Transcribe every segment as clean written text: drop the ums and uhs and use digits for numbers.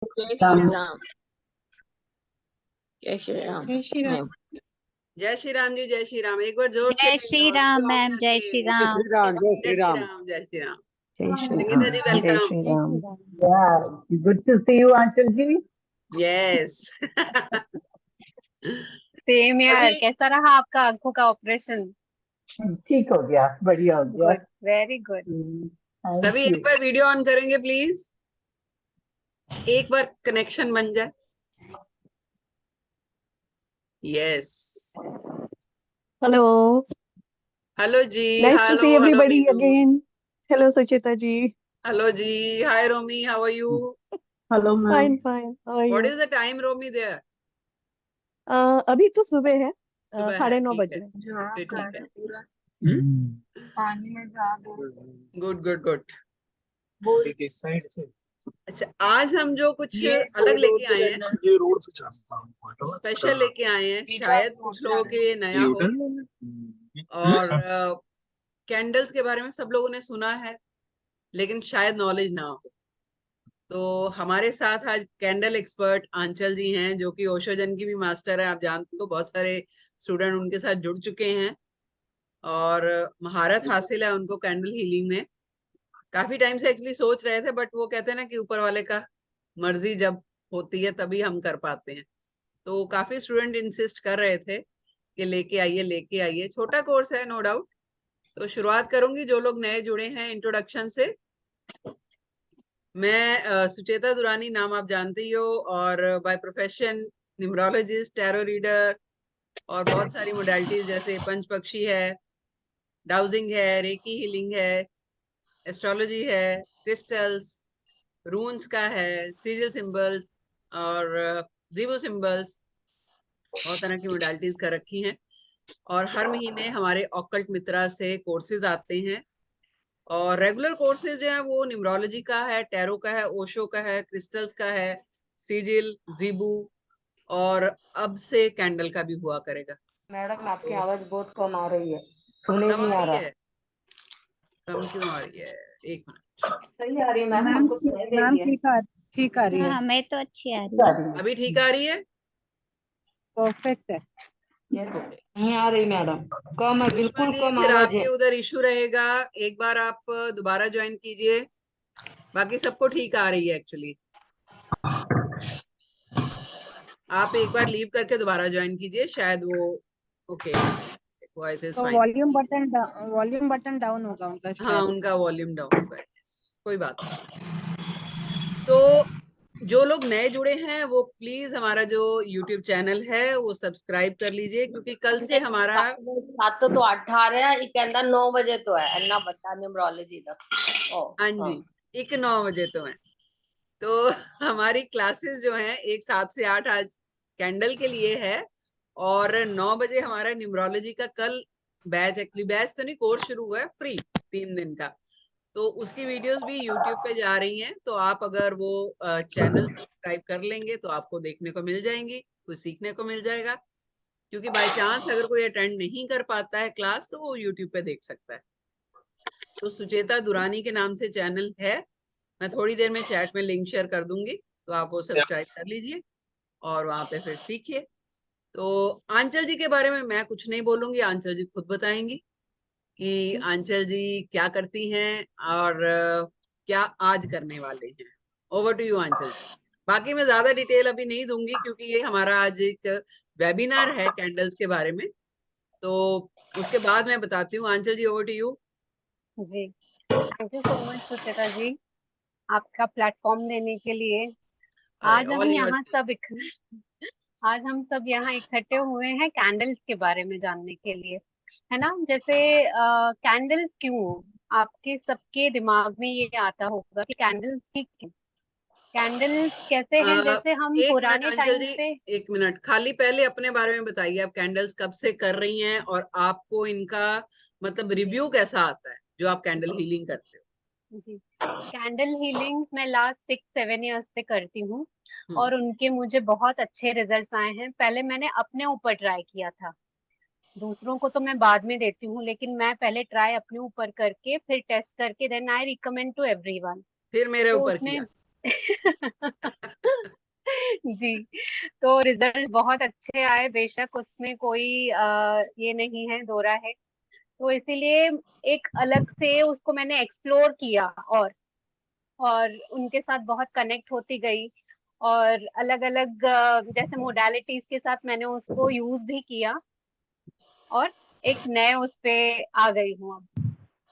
जय राम। श्री राम। जय श्री राम। जय श्री राम। मैम, जय श्री राम जी, जय श्री राम। एक बार जोर से जय Shri Ram video on ma'am, जय करके। श्री जय राम। श्री राम। जय जय श्री श्री राम। राम, जय श्री राम। जय श्री संगीता राम। जी जय welcome. Shri Ram. Yeah, good to see you, Anchal ji. Yes. Same यार, अभी कैसा रहा आपका आंखों का ऑपरेशन? ठीक हो गया, बढ़िया हो गया। Good, very good. थैंक सभी यू। एक बार वीडियो ऑन करेंगे प्लीज। एक बार कनेक्शन बन जाए। यस। हेलो, हेलो जी। Nice to hello see hello everybody Neenu. Again. Hello Suchita ji. Hello जी। Hi Romi, how are you? Hello ma'am. Fine fine, how are what you? Is the time Romi there? अभी तो सुबह है, सुबह है, 9:30 ठीक बज है। रहे हैं। ठीक है। पानी में जा दो। Good good good. इस साइड से। अच्छा, आज हम जो कुछ ये अलग लेके आए हैं, ये रोड से चलता हूँ। स्पेशल लेके आए हैं, शायद कुछ लोगों के लिए नया हो। और कैंडल्स के बारे में सब लोगों ने सुना है, लेकिन शायद नॉलेज ना हो। तो हमारे साथ आज कैंडल एक्सपर्ट आंचल जी हैं, जो कि ओशोजन की भी मास्टर है। आप जानते हो, बहुत सारे स्टूडेंट उनके साथ जुड़ चुके हैं और महारत हासिल है उनको कैंडल हीलिंग में। काफी टाइम से एक्चुअली सोच रहे थे, बट वो कहते हैं ना कि ऊपर वाले का मर्जी जब होती है तभी हम कर पाते हैं। तो काफी स्टूडेंट इंसिस्ट कर रहे थे कि लेके आइए लेके आइए। छोटा कोर्स है, नो डाउट। तो शुरुआत करूंगी, जो लोग नए जुड़े हैं, इंट्रोडक्शन से। मैं सुचेता दुरानी, नाम आप जानते ही हो, और by profession numerologist, tarot reader और बहुत सारी मोडालिटीज जैसे पंच पक्षी है, डाउजिंग है, रेकी हीलिंग है, एस्ट्रोलॉजी है, क्रिस्टल्स, रून्स का है, सीरियल सिंबल्स और जीवो सिंबल्स, बहुत तरह की मोडालिटीज कर रखी हैं। और हर महीने हमारे ऑकल्ट मित्रा से कोर्सेज आते हैं। और रेगुलर कोर्सेज जो है वो न्यूमरोलॉजी का है, टैरो का है, ओशो का है, क्रिस्टल्स का है, सिजिल, जीबू, और अब से कैंडल का भी हुआ करेगा। मैडम, आपकी तो आवाज बहुत कम आ रही है, सुने कम नहीं आ आ रही रहा। है? कम क्यों आ रही है? एक मिनट। सही आ रही है मैम, मैम हमको सुनाई दे मैम रही है। ठीक आ रही हाँ, है। हमें तो अच्छी आ रही है। अभी ठीक आ रही है? परफेक्ट है। ओके। नहीं आ रही मैडम, कम है, पुष्पा बिल्कुल जी, कम फिर आवाज है। आपके उधर इशू रहेगा, एक बार आप दोबारा ज्वाइन कीजिए। बाकी सबको ठीक आ रही है एक्चुअली। आप एक बार लीव करके दोबारा ज्वाइन कीजिए, शायद वो ओके। वॉइस इज तो फाइन। वॉल्यूम बटन डाउन होगा उनका हाँ, शायद। उनका वॉल्यूम डाउन होगा। Yes, कोई बात नहीं। तो जो लोग नए जुड़े हैं वो प्लीज हमारा जो यूट्यूब चैनल है वो सब्सक्राइब कर लीजिए, क्योंकि कल से हमारा 7 तो 18 ये कहता 9 बजे तो है अन्ना बता न्यूमरोलॉजी तक। हाँ जी, एक 9 बजे तो है। तो हमारी क्लासेस जो हैं, एक 7 से 8 आज कैंडल के लिए है, और 9 बजे हमारा न्यूमरोलॉजी का कल बैच, एक्चुअली बैच तो नहीं, कोर्स शुरू हुआ है, फ्री 3 दिन का। तो उसकी वीडियोस भी यूट्यूब पे जा रही हैं, तो आप अगर वो चैनल सब्सक्राइब कर लेंगे तो आपको देखने को मिल जाएंगी, कुछ सीखने को मिल जाएगा। क्योंकि बाय चांस अगर कोई अटेंड नहीं कर पाता है क्लास, तो वो यूट्यूब पे देख सकता है। तो सुचेता दुरानी के नाम से चैनल है। मैं थोड़ी देर में चैट में लिंक शेयर कर दूंगी, तो आप वो सब्सक्राइब कर लीजिए और वहां पे फिर सीखिए। तो आंचल जी के बारे में मैं कुछ नहीं बोलूंगी, आंचल जी खुद बताएंगी कि आंचल जी क्या करती हैं और क्या आज करने वाले हैं। ओवर टू यू आंचल जी। बाकी मैं ज्यादा डिटेल अभी नहीं दूंगी, क्योंकि ये हमारा आज एक वेबिनार है कैंडल्स के बारे में। तो उसके बाद मैं बताती हूँ। Aanchal ji, over to you. जी, thank you so much Suchita ji, आपका प्लेटफॉर्म देने के लिए। आज हम ऑल यहाँ योर्स। आज हम सब यहाँ इकट्ठे हुए हैं कैंडल्स के बारे में जानने के लिए, है ना। जैसे कैंडल्स क्यों, आपके सबके दिमाग में ये आता होगा कि कैंडल्स की कैंडल्स कैसे हैं। जैसे हम एक मिनट पुराने अंचल टाइम जी, पे, एक मिनट खाली, पहले अपने बारे में बताइए। आप कैंडल्स कब से कर रही हैं और आपको इनका मतलब रिव्यू कैसा आता है जो आप कैंडल हीलिंग करते जी, कैंडल हीलिंग मैं लास्ट 6-7 ईयर्स से करती हूँ हो? और उनके मुझे बहुत अच्छे रिजल्ट्स आए हैं। पहले मैंने अपने ऊपर ट्राई किया था, दूसरों को तो मैं बाद में देती हूँ, लेकिन मैं पहले ट्राई अपने ऊपर करके फिर टेस्ट करके then I recommend to everyone. फिर मेरे तो ऊपर उसमें किया। जी, तो रिजल्ट बहुत अच्छे आए, बेशक उसमें कोई ये नहीं है, दो राय है। तो इसीलिए एक अलग से उसको मैंने एक्सप्लोर किया, और उनके साथ बहुत कनेक्ट होती गई, और अलग अलग जैसे मोडालिटीज के साथ मैंने उसको यूज भी किया, और एक नए उस पे आ गई हूँ अब।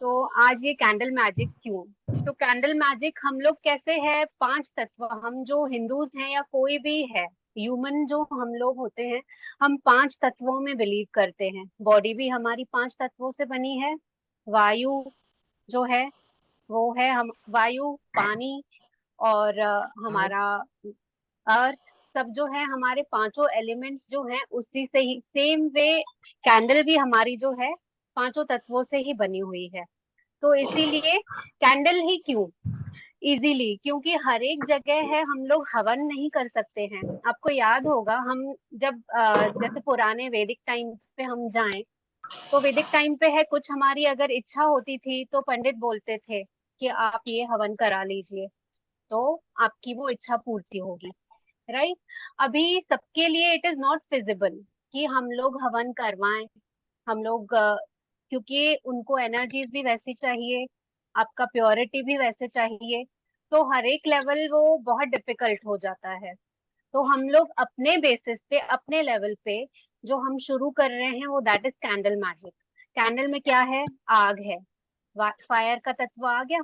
तो आज ये कैंडल मैजिक क्यों? तो कैंडल मैजिक हम लोग कैसे है, पांच तत्व, हम जो हिंदूज हैं या कोई भी है, ह्यूमन जो हम लोग होते हैं, हम पांच तत्वों में बिलीव करते हैं। बॉडी भी हमारी पांच तत्वों से बनी है। वायु जो है वो है हम वायु, पानी, और अर्थ। हमारा अर्थ, सब जो है हमारे पांचों एलिमेंट्स जो हैं उसी से ही, सेम वे कैंडल भी हमारी जो है पांचों तत्वों से ही बनी हुई है। तो इसीलिए कैंडल ही क्यों? इजीली, क्योंकि हर एक जगह है हम लोग हवन नहीं कर सकते हैं। आपको याद होगा, हम जब जैसे पुराने वैदिक टाइम पे हम जाएं, तो वैदिक टाइम पे है कुछ, हमारी अगर इच्छा होती थी तो पंडित बोलते थे कि आप ये हवन करा लीजिए, तो आपकी वो इच्छा पूर्ति होगी, राइट? अभी सबके लिए इट इज नॉट फिजिबल कि हम लोग हवन करवाएं। हम लोग क्योंकि उनको एनर्जीज भी वैसी चाहिए, आपका प्योरिटी भी वैसे चाहिए, तो हर एक लेवल वो बहुत डिफिकल्ट हो जाता है। तो हम लोग अपने बेसिस पे, अपने लेवल पे जो हम शुरू कर रहे हैं वो that is candle magic. Candle में क्या है? आग है, फायर का तत्व आ गया।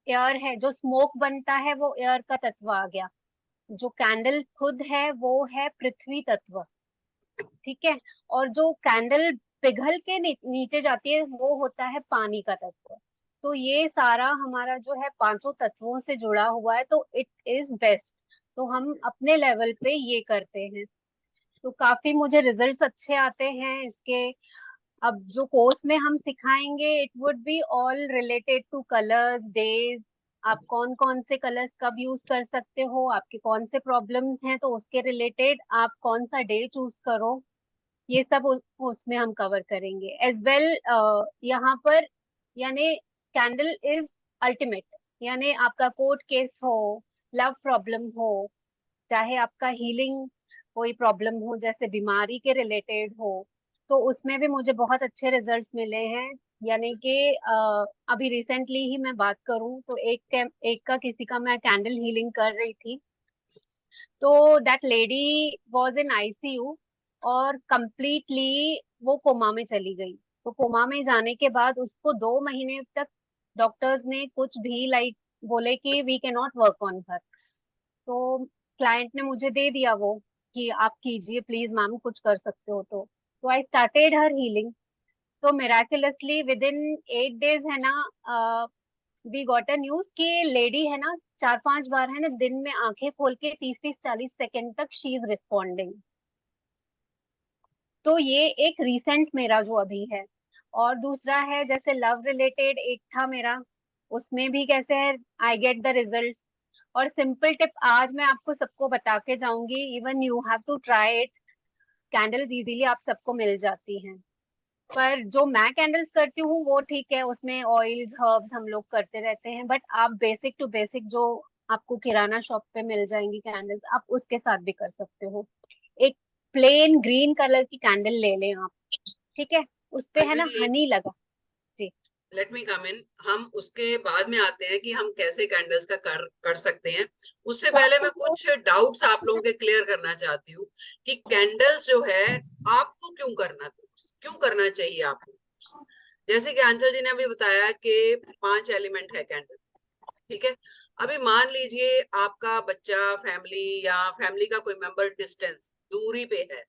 एयर है, जो स्मोक बनता है वो एयर का तत्व आ गया। जो कैंडल खुद है वो है पृथ्वी तत्व, ठीक है। और जो कैंडल पिघल के नीचे जाती है वो होता है पानी का तत्व। तो ये सारा हमारा जो है पांचों तत्वों से जुड़ा हुआ है, तो इट इज बेस्ट। तो हम अपने लेवल पे ये करते हैं, तो काफी मुझे रिजल्ट्स अच्छे आते हैं इसके। अब जो कोर्स में हम सिखाएंगे it would be all related two colours, days, आप कौन कौन से कलर्स कब यूज कर सकते हो, आपके कौन से प्रॉब्लम्स हैं, तो उसके रिलेटेड आप कौन सा डे चूज करो, ये सब उसमें हम कवर करेंगे एज वेल। यहाँ पर यानी कैंडल इज अल्टीमेट, यानी आपका कोर्ट केस हो, लव प्रॉब्लम हो, चाहे आपका हीलिंग कोई प्रॉब्लम हो, जैसे बीमारी के रिलेटेड हो, तो उसमें भी मुझे बहुत अच्छे रिजल्ट्स मिले हैं। यानी कि अभी रिसेंटली ही मैं बात करूं तो एक का किसी का मैं कैंडल हीलिंग कर रही थी, तो that lady was in ICU, और कंप्लीटली वो कोमा में चली गई। तो कोमा में जाने के बाद उसको 2 महीने तक डॉक्टर्स ने कुछ भी लाइक बोले कि we can not work on her. तो क्लाइंट ने मुझे दे दिया वो कि आप कीजिए प्लीज मैम, कुछ कर सकते हो तो आई स्टार्टेड हर हीलिंग। तो मिराकुलसली विद इन 8 डेज है ना, वी गॉट अ न्यूज कि लेडी है ना 4-5 बार है ना दिन में आंखें खोल के 30-40 सेकेंड तक शी इज रिस्पॉन्डिंग। तो ये एक रिसेंट मेरा जो अभी है। और दूसरा है जैसे लव रिलेटेड एक था मेरा, उसमें भी कैसे है आई गेट द रिजल्ट। और सिंपल टिप आज मैं आपको सबको बता के जाऊंगी, even you have to try it. Candles easily आप सबको मिल जाती हैं, पर जो मैं कैंडल्स करती हूँ वो ठीक है, उसमें ऑयल्स हर्ब्स हम लोग करते रहते हैं, बट आप बेसिक टू बेसिक जो आपको किराना शॉप पे मिल जाएंगी कैंडल्स, आप उसके साथ भी कर सकते हो। एक प्लेन ग्रीन कलर की कैंडल ले लें आप, ठीक है, उस पे है ना अंजलि, हनी लगा। जी। लेट मी कम इन। हम उसके बाद में आते हैं कि हम कैसे कैंडल्स का कर सकते हैं। उससे पहले मैं कुछ डाउट्स आप लोगों के क्लियर करना चाहती हूँ कि कैंडल्स जो है आपको क्यों करना चाहिए आपको। जैसे कि अंचल जी ने अभी बताया कि 5 एलिमेंट है कैंडल, ठीक है। अभी मान लीजिए आपका बच्चा फैमिली या फैमिली का कोई मेंबर डिस्टेंस दूरी पे है,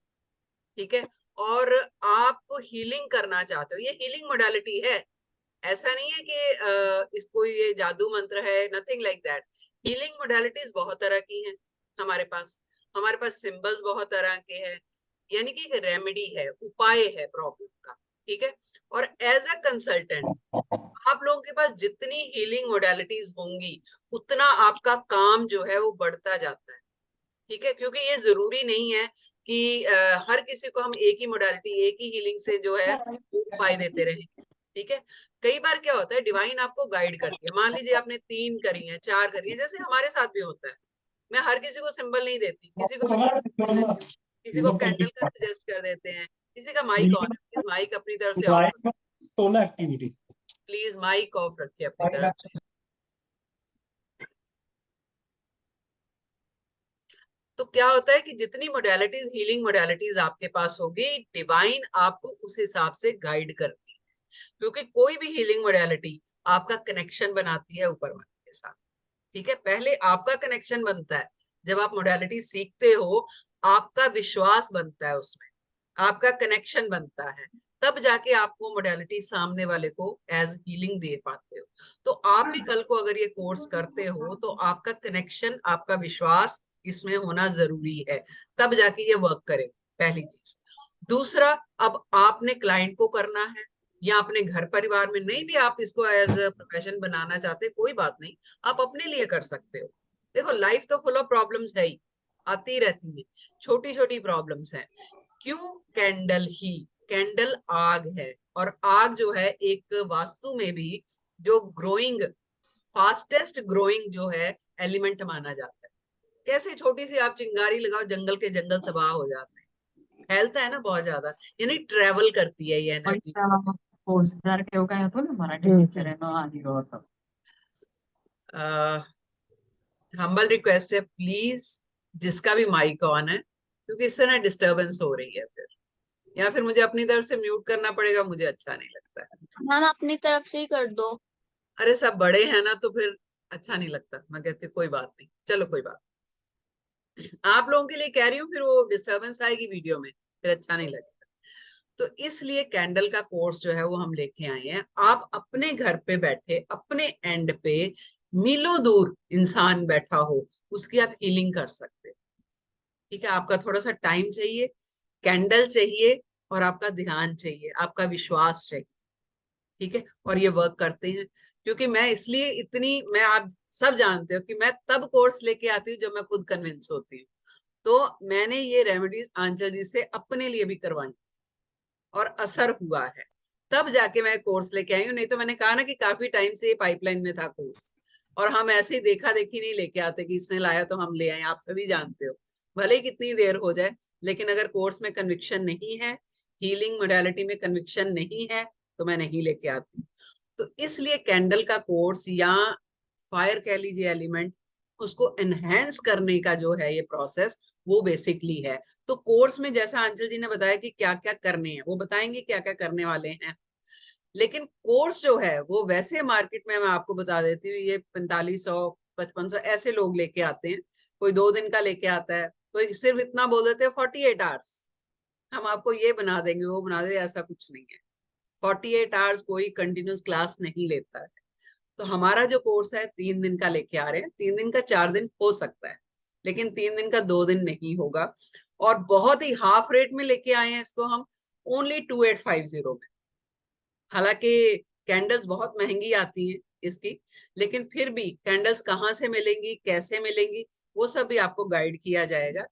ठीक है, और आप हीलिंग करना चाहते हो, ये हीलिंग मोडालिटी है। ऐसा नहीं है कि इसको ये जादू मंत्र है, nothing like that. Healing modalities बहुत तरह की हैं हमारे पास सिंबल्स बहुत तरह के हैं, यानी कि एक रेमेडी है, उपाय है प्रॉब्लम का, ठीक है। और एज अ कंसल्टेंट आप लोगों के पास जितनी हीलिंग मोडालिटीज होंगी उतना आपका काम जो है वो बढ़ता जाता है, ठीक है। क्योंकि ये जरूरी नहीं है कि हर किसी को हम एक ही मोडालिटी, एक ही हीलिंग से जो है वो उपाय देते रहें, ठीक है। कई बार क्या होता है, डिवाइन आपको गाइड करती है। मान लीजिए आपने 3 करी है, 4 करी है, जैसे हमारे साथ भी होता है। मैं हर किसी को सिंबल नहीं देती, किसी को दे देती हूँ, किसी को कैंडल का सजेस्ट कर देते हैं, किसी का माइक ऑन है, प्लीज माइक अपनी तरफ से off, activity please mic off रखिए अपनी तरफ से। तो क्या होता है कि जितनी मोडालिटीज, हीलिंग मोडालिटीज आपके पास होगी, डिवाइन आपको उस हिसाब से गाइड करती है, क्योंकि कोई भी हीलिंग मोडालिटी आपका कनेक्शन बनाती है ऊपर वाले के साथ। ठीक है, पहले आपका कनेक्शन बनता है। जब आप मोडालिटी सीखते हो, आपका विश्वास बनता है उसमें, आपका कनेक्शन बनता है, तब जाके आप वो मोडालिटी सामने वाले को एज हीलिंग दे पाते हो। तो आप भी कल को अगर ये कोर्स करते हो, तो आपका कनेक्शन, आपका विश्वास इसमें होना जरूरी है, तब जाके ये वर्क करे, पहली चीज। दूसरा, अब आपने क्लाइंट को करना है या अपने घर परिवार में, नहीं भी आप इसको एज अ प्रोफेशन बनाना चाहते, कोई बात नहीं, आप अपने लिए कर सकते हो। देखो, लाइफ तो फुल ऑफ प्रॉब्लम्स है ही, आती रहती है, छोटी छोटी प्रॉब्लम्स हैं। क्यों कैंडल ही? कैंडल आग है, और आग जो है एक वास्तु में भी जो ग्रोइंग, फास्टेस्ट ग्रोइंग जो है एलिमेंट माना जाता है। कैसे छोटी सी आप चिंगारी लगाओ, जंगल के जंगल तबाह हो जाते हैं, फैलता है ना बहुत ज्यादा, यानी ट्रेवल करती है ये एनर्जी। पोस्टदार ठेव काय होतो ना मराठी टीचर आहे ना आधी होतं. हम्बल रिक्वेस्ट है, प्लीज जिसका भी माइक ऑन है, क्योंकि इससे ना डिस्टरबेंस हो रही है फिर, या फिर मुझे अपनी तरफ से म्यूट करना पड़ेगा, मुझे अच्छा नहीं लगता है। मैम अपनी तरफ से ही कर दो। अरे सब बड़े हैं ना, तो फिर अच्छा नहीं लगता। मैं कहती कोई बात नहीं, चलो कोई बात, आप लोगों के लिए कह रही हूँ, फिर वो डिस्टरबेंस आएगी वीडियो में, फिर अच्छा नहीं लगेगा। तो इसलिए कैंडल का कोर्स जो है वो हम लेके आए हैं। आप अपने घर पे बैठे, अपने एंड पे मीलों दूर इंसान बैठा हो, उसकी आप हीलिंग कर सकते हो। ठीक है, आपका थोड़ा सा टाइम चाहिए, कैंडल चाहिए, और आपका ध्यान चाहिए, आपका विश्वास चाहिए। ठीक है, और ये वर्क करते हैं, क्योंकि मैं इसलिए इतनी, मैं, आप सब जानते हो कि मैं तब कोर्स लेके आती हूँ जब मैं खुद कन्विंस होती हूँ। तो मैंने ये रेमेडीज आंचल जी से अपने लिए भी करवाई और असर हुआ है, तब जाके मैं कोर्स लेके आई हूँ। नहीं तो मैंने कहा ना कि काफी टाइम से ये पाइपलाइन में था कोर्स, और हम ऐसे ही देखा देखी नहीं लेके आते कि इसने लाया तो हम ले आए। आप सभी जानते हो, भले ही कितनी देर हो जाए, लेकिन अगर कोर्स में कन्विक्शन नहीं है, हीलिंग मोडालिटी में कन्विक्शन नहीं है, तो मैं नहीं लेके आती। तो इसलिए कैंडल का कोर्स, या फायर कह लीजिए एलिमेंट, उसको एनहेंस करने का जो है ये प्रोसेस, वो बेसिकली है। तो कोर्स में जैसा अंचल जी ने बताया कि क्या क्या करने हैं, वो बताएंगे क्या क्या करने वाले हैं। लेकिन कोर्स जो है वो वैसे मार्केट में, मैं आपको बता देती हूँ, ये 4500 5500 ऐसे लोग लेके आते हैं। कोई 2 दिन का लेके आता है, कोई सिर्फ इतना बोल देते हैं 48 आवर्स हम आपको ये बना देंगे, वो बना देंगे, ऐसा कुछ नहीं है। 48 आवर्स कोई कंटिन्यूस क्लास नहीं लेता है। तो हमारा जो कोर्स है 3 दिन का लेके आ रहे हैं, 3 दिन का 4 दिन हो सकता है, लेकिन 3 दिन का 2 दिन नहीं होगा। और बहुत ही हाफ रेट में लेके आए हैं इसको हम, ओनली 2850 में। हालांकि कैंडल्स बहुत महंगी आती हैं इसकी, लेकिन फिर भी कैंडल्स कहाँ से मिलेंगी, कैसे मिलेंगी, वो सब भी आपको गाइड किया जाएगा।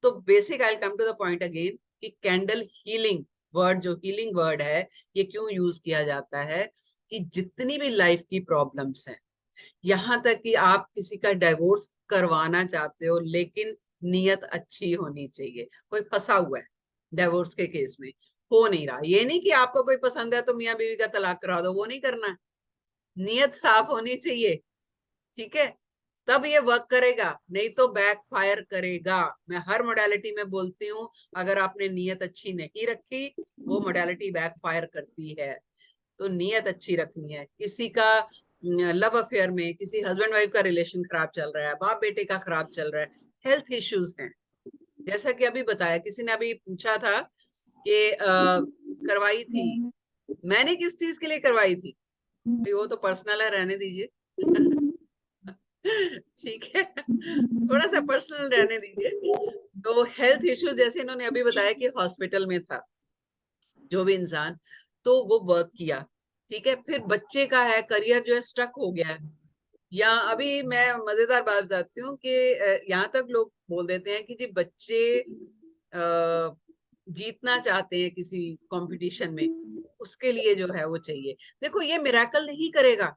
तो basic, I come to the point again, कि कैंडल हीलिंग वर्ड, जो हीलिंग वर्ड है, ये क्यों यूज किया जाता है, कि जितनी भी लाइफ की प्रॉब्लम्स हैं, यहाँ तक कि आप किसी का डिवोर्स करवाना चाहते हो, लेकिन नियत अच्छी होनी चाहिए। कोई फंसा हुआ है डिवोर्स के केस में, हो नहीं रहा, ये नहीं कि आपको कोई पसंद है तो मियाँ बीवी का तलाक करा दो, वो नहीं करना है। नियत साफ होनी चाहिए, ठीक है, तब ये वर्क करेगा, नहीं तो बैक फायर करेगा। मैं हर मोडालिटी में बोलती हूँ, अगर आपने नियत अच्छी नहीं रखी, वो मोडालिटी बैक फायर करती है। तो नियत अच्छी रखनी है। किसी का लव अफेयर में, किसी हस्बैंड वाइफ का रिलेशन खराब चल रहा है, बाप बेटे का खराब चल रहा है, हेल्थ इश्यूज हैं, जैसा कि अभी बताया, किसी ने अभी पूछा था कि करवाई थी, मैंने किस चीज के लिए करवाई थी, वो तो पर्सनल है, रहने दीजिए। ठीक है, थोड़ा सा पर्सनल रहने दीजिए। तो हेल्थ इश्यूज, जैसे इन्होंने अभी बताया कि हॉस्पिटल में था जो भी इंसान, तो वो वर्क किया। ठीक है, फिर बच्चे का है, करियर जो है स्टक हो गया है, या अभी मैं मजेदार बात बताती हूँ कि यहाँ तक लोग बोल देते हैं कि जी बच्चे जीतना चाहते हैं किसी कंपटीशन में, उसके लिए जो है वो चाहिए। देखो ये मिरेकल नहीं करेगा।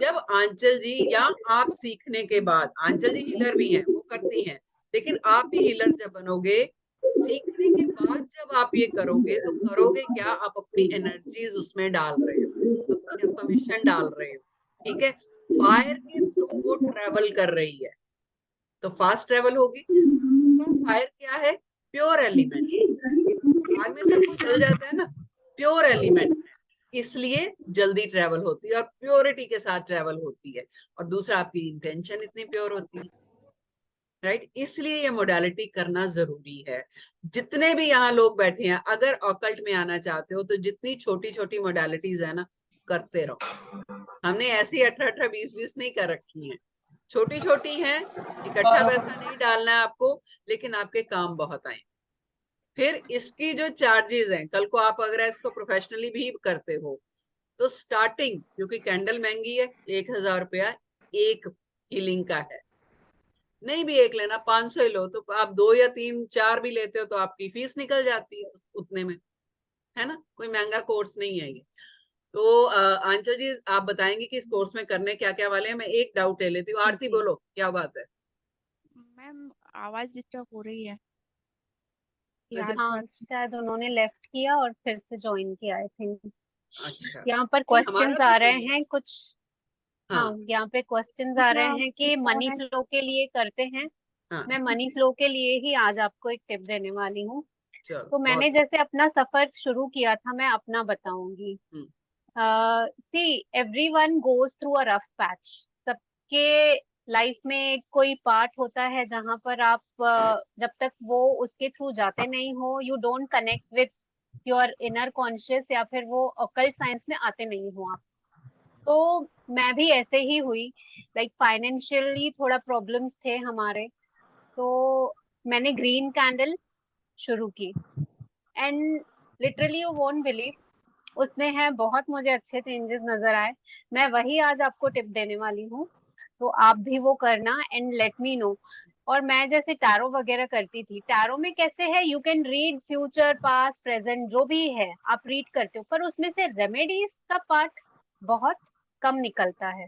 जब आंचल जी या आप सीखने के बाद, आंचल जी हीलर भी हैं, वो करती हैं, लेकिन आप भी हीलर जब बनोगे, सीखने के बाद जब आप ये करोगे तो करोगे क्या, आप अपनी एनर्जीज उसमें डाल रहे हो, अपनी अफर्मेशन डाल रहे हो, ठीक है। फायर के थ्रू वो ट्रेवल कर रही है तो फास्ट ट्रेवल होगी। दूसरा फायर क्या है, प्योर एलिमेंट, आग में सब कुछ जल जाता है ना, प्योर एलिमेंट, इसलिए जल्दी ट्रेवल होती है और प्योरिटी के साथ ट्रेवल होती है। और दूसरा आपकी इंटेंशन इतनी प्योर होती है, राइट। इसलिए ये मोडालिटी करना जरूरी है। जितने भी यहाँ लोग बैठे हैं, अगर ऑकल्ट में आना चाहते हो तो जितनी छोटी छोटी मोडालिटीज है ना, करते रहो। हमने ऐसी 18-18, 20-20 नहीं कर रखी हैं, छोटी छोटी हैं, इकट्ठा पैसा नहीं डालना है आपको, लेकिन आपके काम बहुत आए। फिर इसकी जो चार्जेस हैं, कल को आप अगर इसको प्रोफेशनली भी करते हो तो स्टार्टिंग, क्योंकि कैंडल महंगी है, 1000 रुपया एक हीलिंग का है। नहीं भी एक लेना, 500 ही लो, तो आप 2 या 3, 4 भी लेते हो तो आपकी फीस निकल जाती है उतने में, है ना। कोई महंगा कोर्स नहीं है ये। तो आंचल जी आप बताएंगे कि इस कोर्स में करने क्या क्या वाले हैं। मैं एक डाउट ले लेती हूँ। आरती जी। बोलो, क्या बात है। मैम आवाज डिस्टर्ब हो रही है कि अच्छा, आज हाँ, बात शायद उन्होंने लेफ्ट किया और फिर से ज्वाइन किया, आई थिंक। अच्छा, यहाँ पर नहीं हमारा क्वेश्चंस तो आ रहे सही है। हैं कुछ। हाँ, हाँ यहाँ पे क्वेश्चंस आ रहे दूसरा हैं कि मनी है। फ्लो के लिए करते हैं। हाँ, मैं मनी फ्लो के लिए ही आज आपको एक टिप देने वाली हूँ। चलो तो मैंने बहुत। जैसे अपना सफर शुरू किया था, मैं अपना बताऊंगी। Hmm, see, everyone goes through a rough patch. सबके लाइफ में कोई पार्ट होता है जहां पर आप जब तक वो उसके थ्रू जाते नहीं हो, you don't connect with your inner conscious, या फिर वो ऑकल्ट साइंस में आते नहीं हो आप। तो मैं भी ऐसे ही हुई, लाइक फाइनेंशियली थोड़ा प्रॉब्लम्स थे हमारे। तो मैंने ग्रीन कैंडल शुरू की, and literally you won't believe, उसमें है बहुत मुझे अच्छे चेंजेस नजर आए। मैं वही आज आपको टिप देने वाली हूँ, तो आप भी वो करना एंड लेट मी नो। और मैं जैसे टैरो वगैरह करती थी, टैरो में कैसे है, you can read future, past, present, जो भी है आप रीड करते हो, पर उसमें से रेमेडीज का पार्ट बहुत कम निकलता है,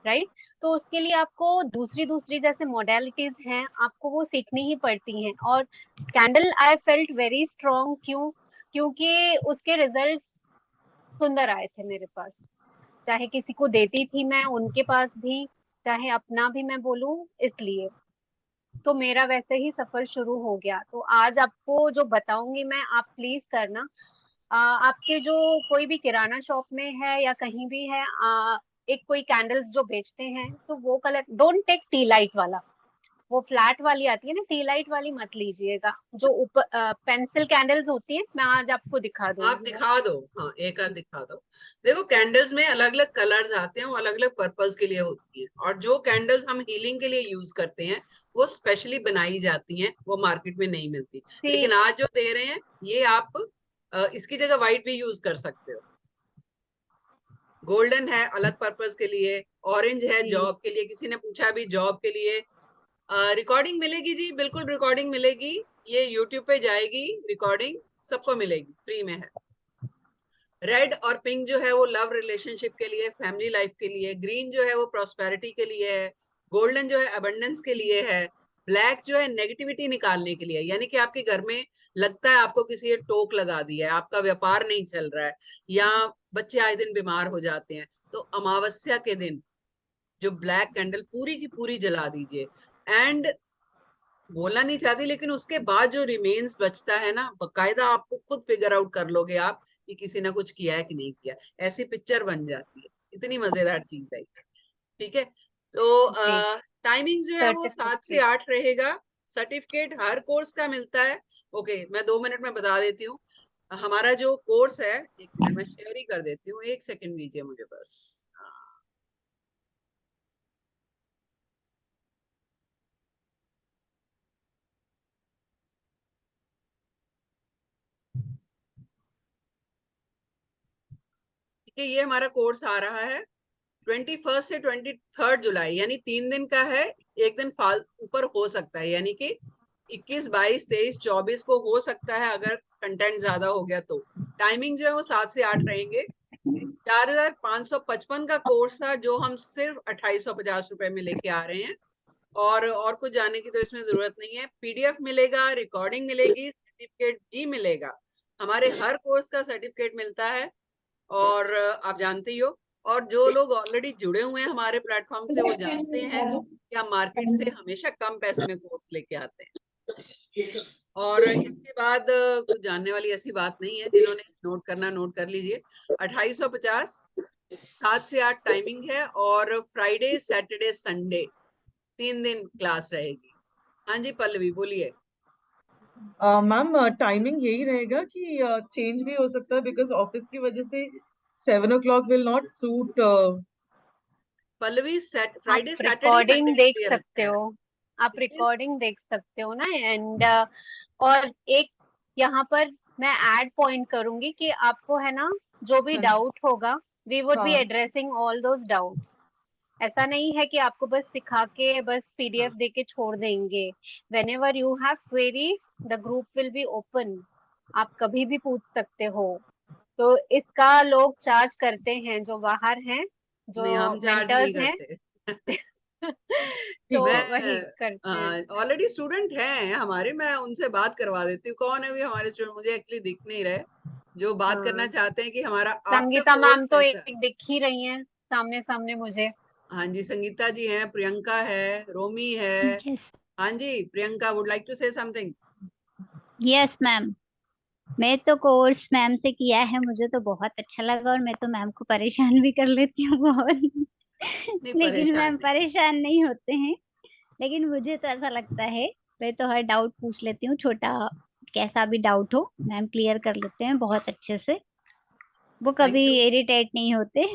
राइट। तो उसके लिए आपको दूसरी दूसरी जैसे मोडेलिटीज हैं, आपको वो सीखनी ही पड़ती हैं। और candle I felt very strong, क्योंकि उसके रिजल्ट्स सुंदर आए थे मेरे पास। चाहे किसी को देती थी मैं उनके पास भी, चाहे अपना भी मैं बोलूं, इसलिए तो मेरा वैसे ही सफर शुरू हो गया। तो आज आपको जो बताऊंगी मैं, आप प्लीज करना। आपके जो कोई भी किराना शॉप में है या कहीं भी है, एक कोई कैंडल्स जो बेचते हैं, तो वो colour don't take tea light वाला, वो फ्लैट वाली आती है ना, टी लाइट वाली मत लीजिएगा। जो ऊपर पेंसिल कैंडल्स होती है, मैं आज आपको दिखा आप दूंगी वो। दिखा दो, हाँ एक आध दिखा दो। देखो कैंडल्स में अलग अलग कलर्स आते हैं, वो अलग अलग पर्पस के लिए होती है, और जो कैंडल्स हम हीलिंग के लिए यूज करते हैं वो स्पेशली बनाई जाती हैं, वो मार्केट में नहीं मिलती। सी, लेकिन आज जो दे रहे हैं ये आप इसकी जगह व्हाइट भी यूज कर सकते हो। गोल्डन है अलग पर्पस के लिए, ऑरेंज है जी, जॉब के लिए, किसी ने पूछा भी जॉब के लिए। रिकॉर्डिंग मिलेगी जी, बिल्कुल रिकॉर्डिंग मिलेगी, ये यूट्यूब पे जाएगी रिकॉर्डिंग, सबको मिलेगी, फ्री में है। रेड और पिंक जो है वो लव रिलेशनशिप के लिए, फैमिली लाइफ के लिए, ग्रीन जो है वो प्रॉस्पेरिटी के लिए है, गोल्डन जो है अबंडेंस के लिए है, ब्लैक जो है नेगेटिविटी निकालने के लिए, यानी कि आपके घर में लगता है आपको किसी ने टोक लगा दिया है, आपका व्यापार नहीं चल रहा है, या बच्चे आए दिन बीमार हो जाते हैं, तो अमावस्या के दिन जो ब्लैक कैंडल पूरी की पूरी जला दीजिए। एंड बोलना नहीं चाहती, लेकिन उसके बाद जो रिमेन्स बचता है ना, बकायदा आपको खुद फिगर आउट कर लोगे आप कि किसी ने कुछ किया है कि नहीं किया, ऐसी पिक्चर बन जाती है। इतनी मजेदार चीज है, ठीक है। तो जी, टाइमिंग जो है वो 7 से सर्टिफिकेट। 8 रहेगा। सर्टिफिकेट हर कोर्स का मिलता है। ओके, मैं 2 मिनट में बता देती हूँ। हमारा जो कोर्स है, एक मिनट में शेयर ही कर देती हूँ, एक सेकंड दीजिए मुझे बस। ठीक है, ये हमारा कोर्स आ रहा है 21 से 23 जुलाई, यानी 3 दिन का है। एक दिन फाल ऊपर हो सकता है, यानी कि 21, 22, 23, 24 को हो सकता है अगर कंटेंट ज्यादा हो गया तो। टाइमिंग जो है वो 7 से 8 रहेंगे। 4,555 का कोर्स था जो हम सिर्फ 2850 रुपए में लेके आ रहे हैं। और कुछ जाने की तो इसमें जरूरत नहीं है। पीडीएफ मिलेगा, रिकॉर्डिंग मिलेगी, सर्टिफिकेट भी मिलेगा। हमारे हर कोर्स का सर्टिफिकेट मिलता है और आप जानते ही हो। और जो लोग ऑलरेडी जुड़े हुए हैं हमारे प्लेटफॉर्म से वो जानते हैं कि हम मार्केट से हमेशा कम पैसे में कोर्स लेके आते हैं। और इसके बाद कुछ जानने वाली ऐसी बात नहीं है। जिन्होंने नोट करना नोट कर लीजिए। 2850, 7 से 8 टाइमिंग है और फ्राइडे, सैटरडे, संडे 3 दिन क्लास रहेगी। हाँ जी पल्लवी बोलिए। मैम टाइमिंग यही रहेगा कि चेंज भी हो सकता है बिकॉज ऑफिस की वजह से 7 o'clock will not suit. Pallavi Friday, आप सैटरडे, रिकॉर्डिंग संडे देख इसलिए सकते रखा है। हो, आप इसलिए रिकॉर्डिंग देख सकते हो ना। एंड और एक यहाँ पर मैं ऐड पॉइंट करूंगी कि आपको है ना जो भी हाँ डाउट होगा, वी वुड बी हाँ एड्रेसिंग ऑल दोज डाउट्स। ऐसा नहीं है कि आपको बस सिखा के बस पीडीएफ हाँ, दे के छोड़ देंगे। whenever you have queries the group will be open, आप कभी भी पूछ सकते हो। तो इसका लोग चार्ज करते हैं जो बाहर हैं, जो नहीं हम चार्ज नहीं मेंटर्स हैं। करते। तो ठीक है। वही करते हैं। मैं ऑलरेडी स्टूडेंट हैं हमारे, मैं उनसे बात करवा देती हूँ। कौन है भी हमारे स्टूडेंट, मुझे एक्चुअली दिख नहीं रहे, जो बात करना हाँ, चाहते हैं कि हमारा आफ्टर संगीता कोर्स मैम तो कैसा। एक दिख ही रही हैं सामने सामने मुझे। हाँ जी संगीता जी हैं, प्रियंका है, रोमी है। यस हाँ जी Priyanka would like to say something. Yes ma'am. मैं तो कोर्स मैम से किया है, मुझे तो बहुत अच्छा लगा और मैं तो मैम को परेशान भी कर लेती हूँ बहुत। नहीं लेकिन परेशान मैम नहीं। परेशान नहीं होते हैं। लेकिन मुझे तो ऐसा लगता है, मैं तो हर डाउट पूछ लेती हूँ, छोटा कैसा भी डाउट हो मैम क्लियर कर लेते हैं बहुत अच्छे से। वो थैंक कभी यू। इरिटेट नहीं होते।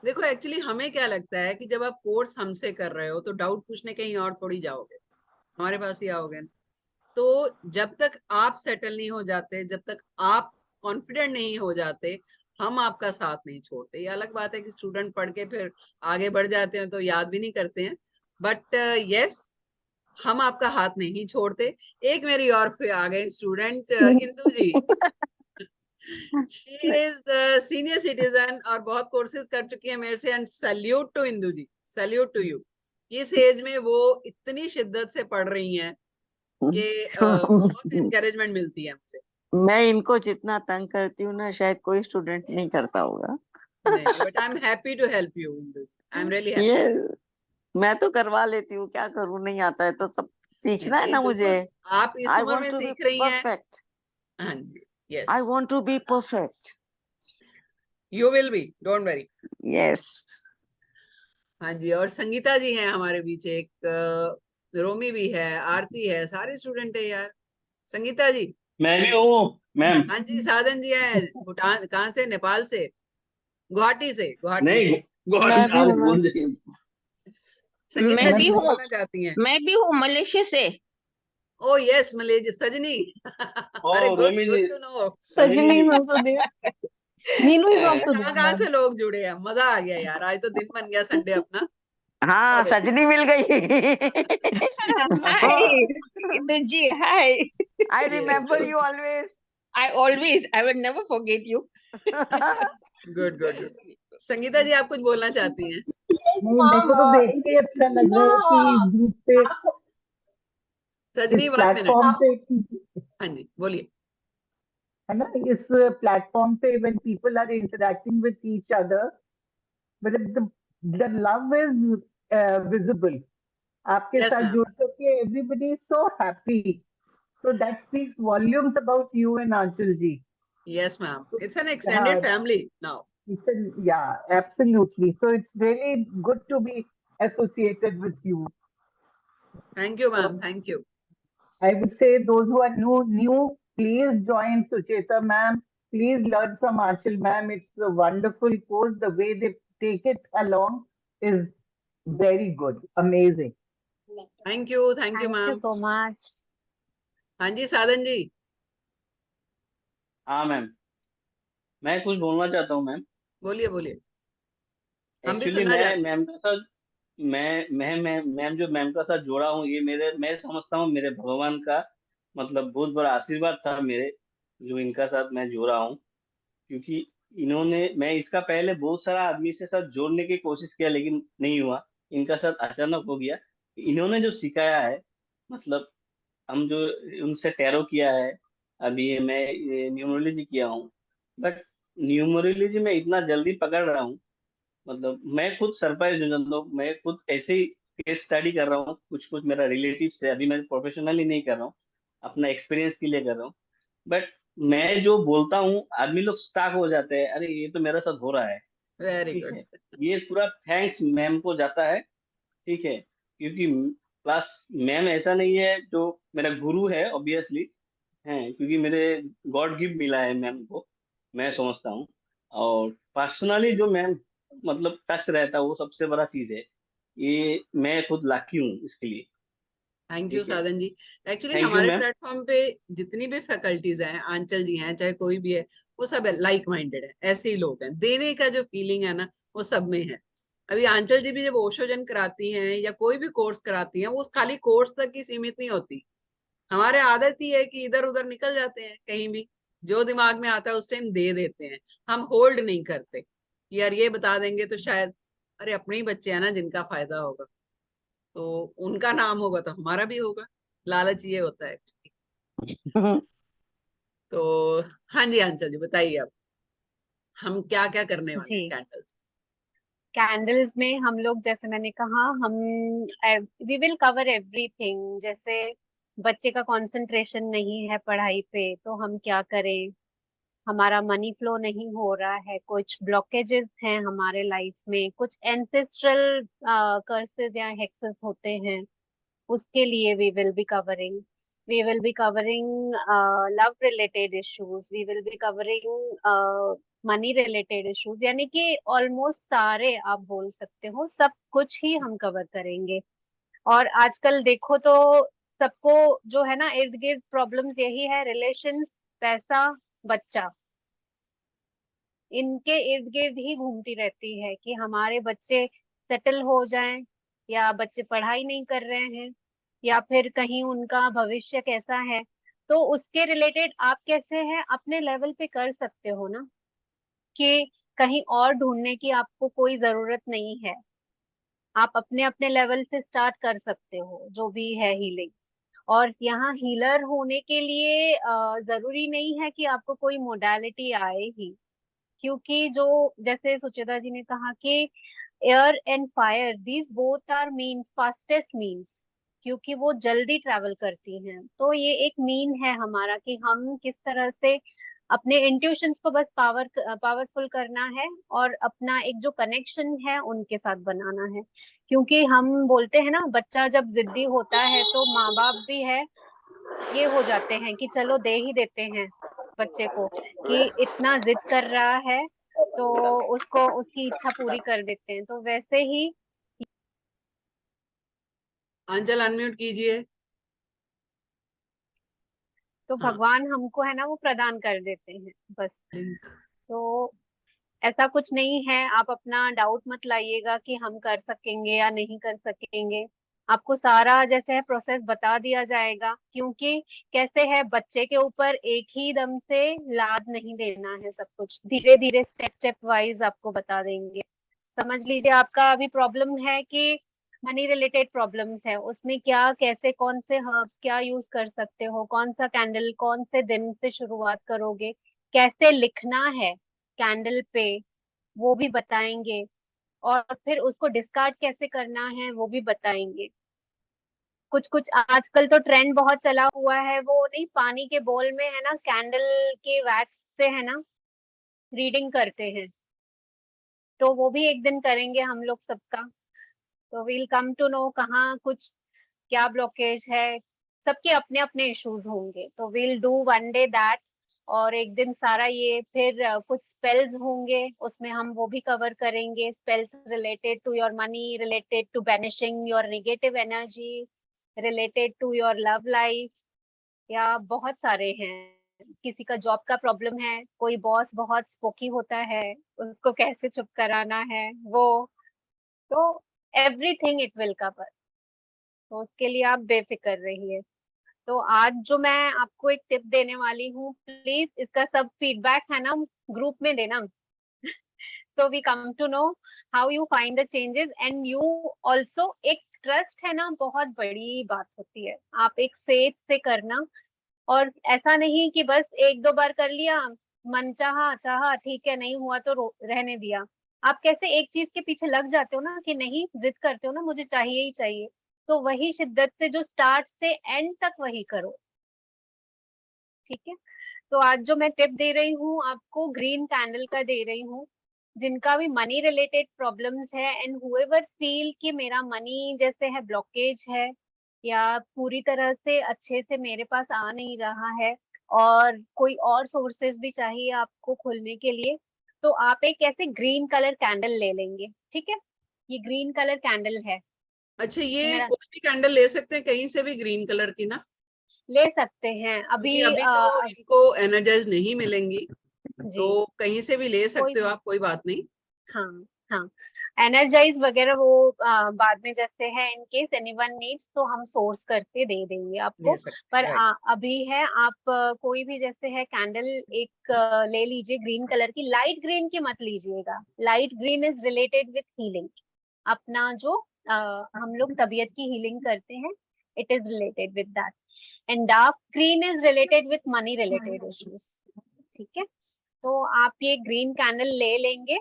देखो एक्चुअली हमें क्या लगता है कि जब आप कोर्स हमसे कर रहे हो तो डाउट पूछने कहीं और थोड़ी जाओगे, हमारे पास ही आओगे ना। तो जब तक आप सेटल नहीं हो जाते, जब तक आप कॉन्फिडेंट नहीं हो जाते, हम आपका साथ नहीं छोड़ते। ये अलग बात है कि स्टूडेंट पढ़ के फिर आगे बढ़ जाते हैं तो याद भी नहीं करते हैं, बट यस हम आपका हाथ नहीं छोड़ते। एक मेरी और फिर आ गए student Indu ji. She is the senior citizen और बहुत कोर्सेज कर चुकी है मेरे से। And salute to Indu ji, salute to you. इस एज में वो इतनी शिद्दत से पढ़ रही हैं कि बहुत एनकरेजमेंट मिलती है मुझे। मैं इनको जितना तंग करती हूँ ना शायद कोई स्टूडेंट नहीं करता होगा। नहीं but I am happy to help you Indu, I am really happy. ये मैं तो करवा लेती हूँ, क्या करूँ, नहीं आता है तो सब सीखना है नहीं ना बिल्कुल, मुझे। आप इस आई उम्र वॉन्ट में टू बी सीख रही हैं। परफेक्ट। हाँ जी I yes, want to be perfect. You will be, don't worry. Yes. हाँ जी, और संगीता जी हैं हमारे बीच, एक रोमी भी है, आरती है, सारे स्टूडेंट है यार। संगीता जी। मैं भी हूँ मैम। हाँ जी साधन जी है, भूटान, कहाँ से, नेपाल से, गुवाहाटी से, गुवाहाटी नहीं से। गुवाहाटी मैं भी हूँ मैम। संगीता मैं जी भी कुछ हूँ, बोलना चाहती हैं? मैं भी हूँ मलेशिया से। ओ यस मलेज सजनी। ओ अरे गुड, रोमी गुड जी, to know. Sajni. Sajini is also there. Ninu is also there, कहाँ कहाँ से ma'am. लोग जुड़े हैं, मजा आ गया यार, आज तो दिन बन गया संडे अपना। हाँ बहुत अच्छा। सजनी मिल गई। Hi, Induji. Hi. I Yes, remember yes. You always. I will never forget you. Good good good. Sangeeta ji आप कुछ बोलना चाहती हैं? नहीं, मेरे को तो देख के अच्छा लग रहा है कि ग्रुप पे, इस रजनी 1 मिनट। प्लेटफॉर्म पे, हाँ जी बोलिए। है ना, इस प्लेटफॉर्म पे when people are interacting with each other, मतलब the love is visible. आपके यस साथ मैम, जुड़ के everybody is so happy. So that speaks volumes about you and Anshul ji. Yes ma'am, it's an हाँ, extended family now. yeah, absolutely. So it's really good to be associated with you. Thank you So ma'am, thank you. I would say those who are new, please join Sucheta ma'am. Please learn from Anshul ma'am. It's a wonderful course. The way they take it along is very good, amazing. Thank you thank you ma'am. So much. हाँ जी साधन जी। हाँ ma'am, मैं कुछ बोलना चाहता हूँ ma'am. बोलिए बोलिए, हम भी एक्चुअली सुनना मैं चाहते हैं। मैम के साथ मैं मैम जो मैम का साथ जोड़ा हूँ, ये मैं समझता हूँ मेरे भगवान का मतलब बहुत बड़ा आशीर्वाद था मेरे, जो इनका साथ मैं जोड़ा हूँ। क्योंकि मैं इसका पहले बहुत सारा आदमी से साथ जोड़ने की कोशिश किया लेकिन नहीं हुआ। इनका साथ अचानक हो गया। इन्होंने जो सिखाया है, मतलब हम जो उनसे टैरो किया है, अभी मैं न्यूमरोलॉजी किया हूँ, बट न्यूमरोलॉजी में इतना जल्दी पकड़ रहा हूँ, मतलब मैं खुद सरप्राइज हो जाता हूँ। मैं खुद ऐसे ही केस स्टडी कर रहा हूँ, कुछ कुछ मेरा रिलेटिव से, अभी मैं प्रोफेशनली नहीं कर रहा हूँ, अपना एक्सपीरियंस के लिए कर रहा हूँ। बट मैं जो बोलता हूँ आदमी लोग स्टाक हो जाते हैं, अरे ये तो मेरे साथ हो रहा है। वेरी ठीक गुड। है, ये पूरा थैंक्स मैम को जाता है। ठीक है, क्योंकि प्लस मैम ऐसा नहीं है जो मेरा गुरु है ऑब्वियसली, है क्योंकि मेरे गॉड गिफ्ट मिला है मैम को, मैं समझता हूँ। और पर्सनली जो मैम मतलब टच रहता है वो सबसे बड़ा चीज है। ये मैं खुद लाकी हूँ इसके लिए। थैंक यू ठीक है, साधन जी। एक्चुअली थैंक यू हमारे मैम। प्लेटफॉर्म पे जितनी भी फैकल्टीज हैं, आंचल जी हैं, चाहे कोई भी है, वो सब लाइक माइंडेड है, ऐसे ही लोग हैं। देने का जो फीलिंग है ना, वो सब में है। अभी आंचल जी भी जब ओशोजन कराती हैं या कोई भी कोर्स कराती हैं, वो खाली कोर्स तक ही सीमित नहीं होती। हमारे आदत ही है कि इधर उधर निकल जाते हैं, कहीं भी जो दिमाग में आता है उस टाइम दे देते हैं। हम होल्ड नहीं करते कि यार ये बता देंगे तो शायद, अरे अपने ही बच्चे हैं ना जिनका फायदा होगा, तो उनका नाम होगा तो हमारा भी होगा। लालच ये होता है actually। तो हाँ जी आंचल जी बताइए, अब हम क्या क्या करने वाले हैं जी, कैंडल्स। कैंडल्स में हम लोग, जैसे मैंने कहा, हम वी विल कवर एवरीथिंग। जैसे बच्चे का कंसंट्रेशन नहीं है पढ़ाई पे, तो हम क्या करें। हमारा मनी फ्लो नहीं हो रहा है, कुछ ब्लॉकेजेस हैं हमारे लाइफ में, कुछ एंसेस्ट्रल कर्सेस या हेक्सेस होते हैं, उसके लिए we will be covering love related issues, we will be covering money related issues, यानी कि ऑलमोस्ट सारे आप बोल सकते हो, सब कुछ ही हम कवर करेंगे। और आजकल देखो तो सबको जो है ना इर्द गिर्द प्रॉब्लम्स यही है, रिलेशंस, पैसा, बच्चा, इनके इर्द गिर्द ही घूमती रहती है कि हमारे बच्चे सेटल हो जाएं, या बच्चे पढ़ाई नहीं कर रहे हैं, या फिर कहीं उनका भविष्य कैसा है। तो उसके रिलेटेड आप कैसे हैं अपने लेवल पे कर सकते हो ना, कि कहीं और ढूंढने की आपको कोई जरूरत नहीं है। आप अपने अपने लेवल से स्टार्ट कर सकते हो जो भी है हीलिंग। और यहाँ हीलर होने के लिए जरूरी नहीं है कि आपको कोई मोडालिटी आए ही, क्योंकि जो, जैसे सुचिता जी ने कहा कि air and fire, these both are means, fastest means, क्योंकि वो जल्दी ट्रैवल करती हैं। तो ये एक मीन है हमारा कि हम किस तरह से अपने इंट्यूशंस को बस पावरफुल करना है, और अपना एक जो कनेक्शन है उनके साथ बनाना है। क्योंकि हम बोलते हैं ना, बच्चा जब जिद्दी होता है तो माँ बाप भी है, ये हो जाते हैं कि चलो दे ही देते हैं बच्चे को, कि इतना जिद कर रहा है तो उसको उसकी इच्छा पूरी कर देते हैं। तो वैसे ही आंचल अनम्यूट कीजिए। तो हाँ, भगवान हमको है ना वो प्रदान कर देते हैं बस। लिंक। तो ऐसा कुछ नहीं है, आप अपना डाउट मत लाइएगा कि हम कर सकेंगे या नहीं कर सकेंगे। आपको सारा जैसे है प्रोसेस बता दिया जाएगा, क्योंकि कैसे है, बच्चे के ऊपर एक ही दम से लाद नहीं देना है, सब कुछ धीरे धीरे स्टेप स्टेप वाइज आपको बता देंगे। समझ लीजिए आपका अभी प्रॉब्लम है कि मनी रिलेटेड प्रॉब्लम्स है, उसमें क्या, कैसे, कौन से हर्ब्स क्या यूज कर सकते हो, कौन सा कैंडल कौन से दिन से शुरुआत करोगे, कैसे लिखना है कैंडल पे, वो भी बताएंगे। और फिर उसको डिस्कार्ड कैसे करना है वो भी बताएंगे। कुछ कुछ आजकल तो ट्रेंड बहुत चला हुआ है, वो नहीं, पानी के बोल में है ना कैंडल के वैक्स से है ना रीडिंग करते हैं, तो वो भी एक दिन करेंगे हम लोग सबका। तो वील कम टू नो कहाँ कुछ क्या ब्लॉकेज है। सबके अपने अपने इश्यूज होंगे, तो we'll do one day that. और एक दिन सारा ये, फिर कुछ स्पेल्स होंगे उसमें हम वो भी कवर करेंगे, spells related to your money, related to banishing your negative energy, related to your love life, या बहुत सारे हैं। किसी का जॉब का प्रॉब्लम है, कोई बॉस बहुत स्पोकी होता है, उसको कैसे चुप कराना है वो। तो एवरीथिंग इट विल कवर। तो उसके लिए आप बेफिक्र रहिए। तो आज जो मैं आपको एक टिप देने वाली हूँ, प्लीज इसका सब फीडबैक है ना ग्रुप में देना। so we come to know how you find the changes and you also, एक ट्रस्ट है ना बहुत बड़ी बात होती है, आप एक फेथ से करना। और ऐसा नहीं कि बस एक दो बार कर लिया, मन चाहा चाहा ठीक है, नहीं हुआ तो रहने दिया। आप कैसे एक चीज के पीछे लग जाते हो ना कि नहीं, जिद करते हो ना मुझे चाहिए ही चाहिए, तो वही शिद्दत से जो स्टार्ट से एंड तक वही करो। ठीक है, तो आज जो मैं टिप दे रही हूँ आपको ग्रीन कैंडल का दे रही हूँ। जिनका भी मनी रिलेटेड प्रॉब्लम्स है एंड हुएवर फील कि मेरा मनी जैसे है ब्लॉकेज है या पूरी तरह से अच्छे से मेरे पास आ नहीं रहा है और कोई और सोर्सेज भी चाहिए आपको खुलने के लिए, तो आप एक ऐसे ग्रीन कलर कैंडल ले लेंगे। ठीक है, ये ग्रीन कलर कैंडल है। अच्छा, ये मेरा कोई भी कैंडल ले सकते हैं कहीं से भी ग्रीन कलर की ना? ले सकते हैं अभी क्योंकि अभी तो इनको एनर्जाइज नहीं मिलेंगी, जी तो कहीं से भी ले कोई सकते हो भी आप, कोई बात नहीं। हाँ हाँ, एनर्जाइज वगैरह वो बाद में जैसे है इन केस एनीवन नीड्स तो हम सोर्स करके दे देंगे आपको। ले सकते पर हैं, राइट। अभी है आप कोई भी जैसे है कैंडल एक ले लीजिए ग्रीन कलर की। लाइट ग्रीन की मत लीजिएगा, light green is related with healing. अपना जो हम लोग तबीयत की हीलिंग करते हैं, it is related with that. And dark green is related with money related issues. ठीक है, तो आप ये ग्रीन कैंडल ले लेंगे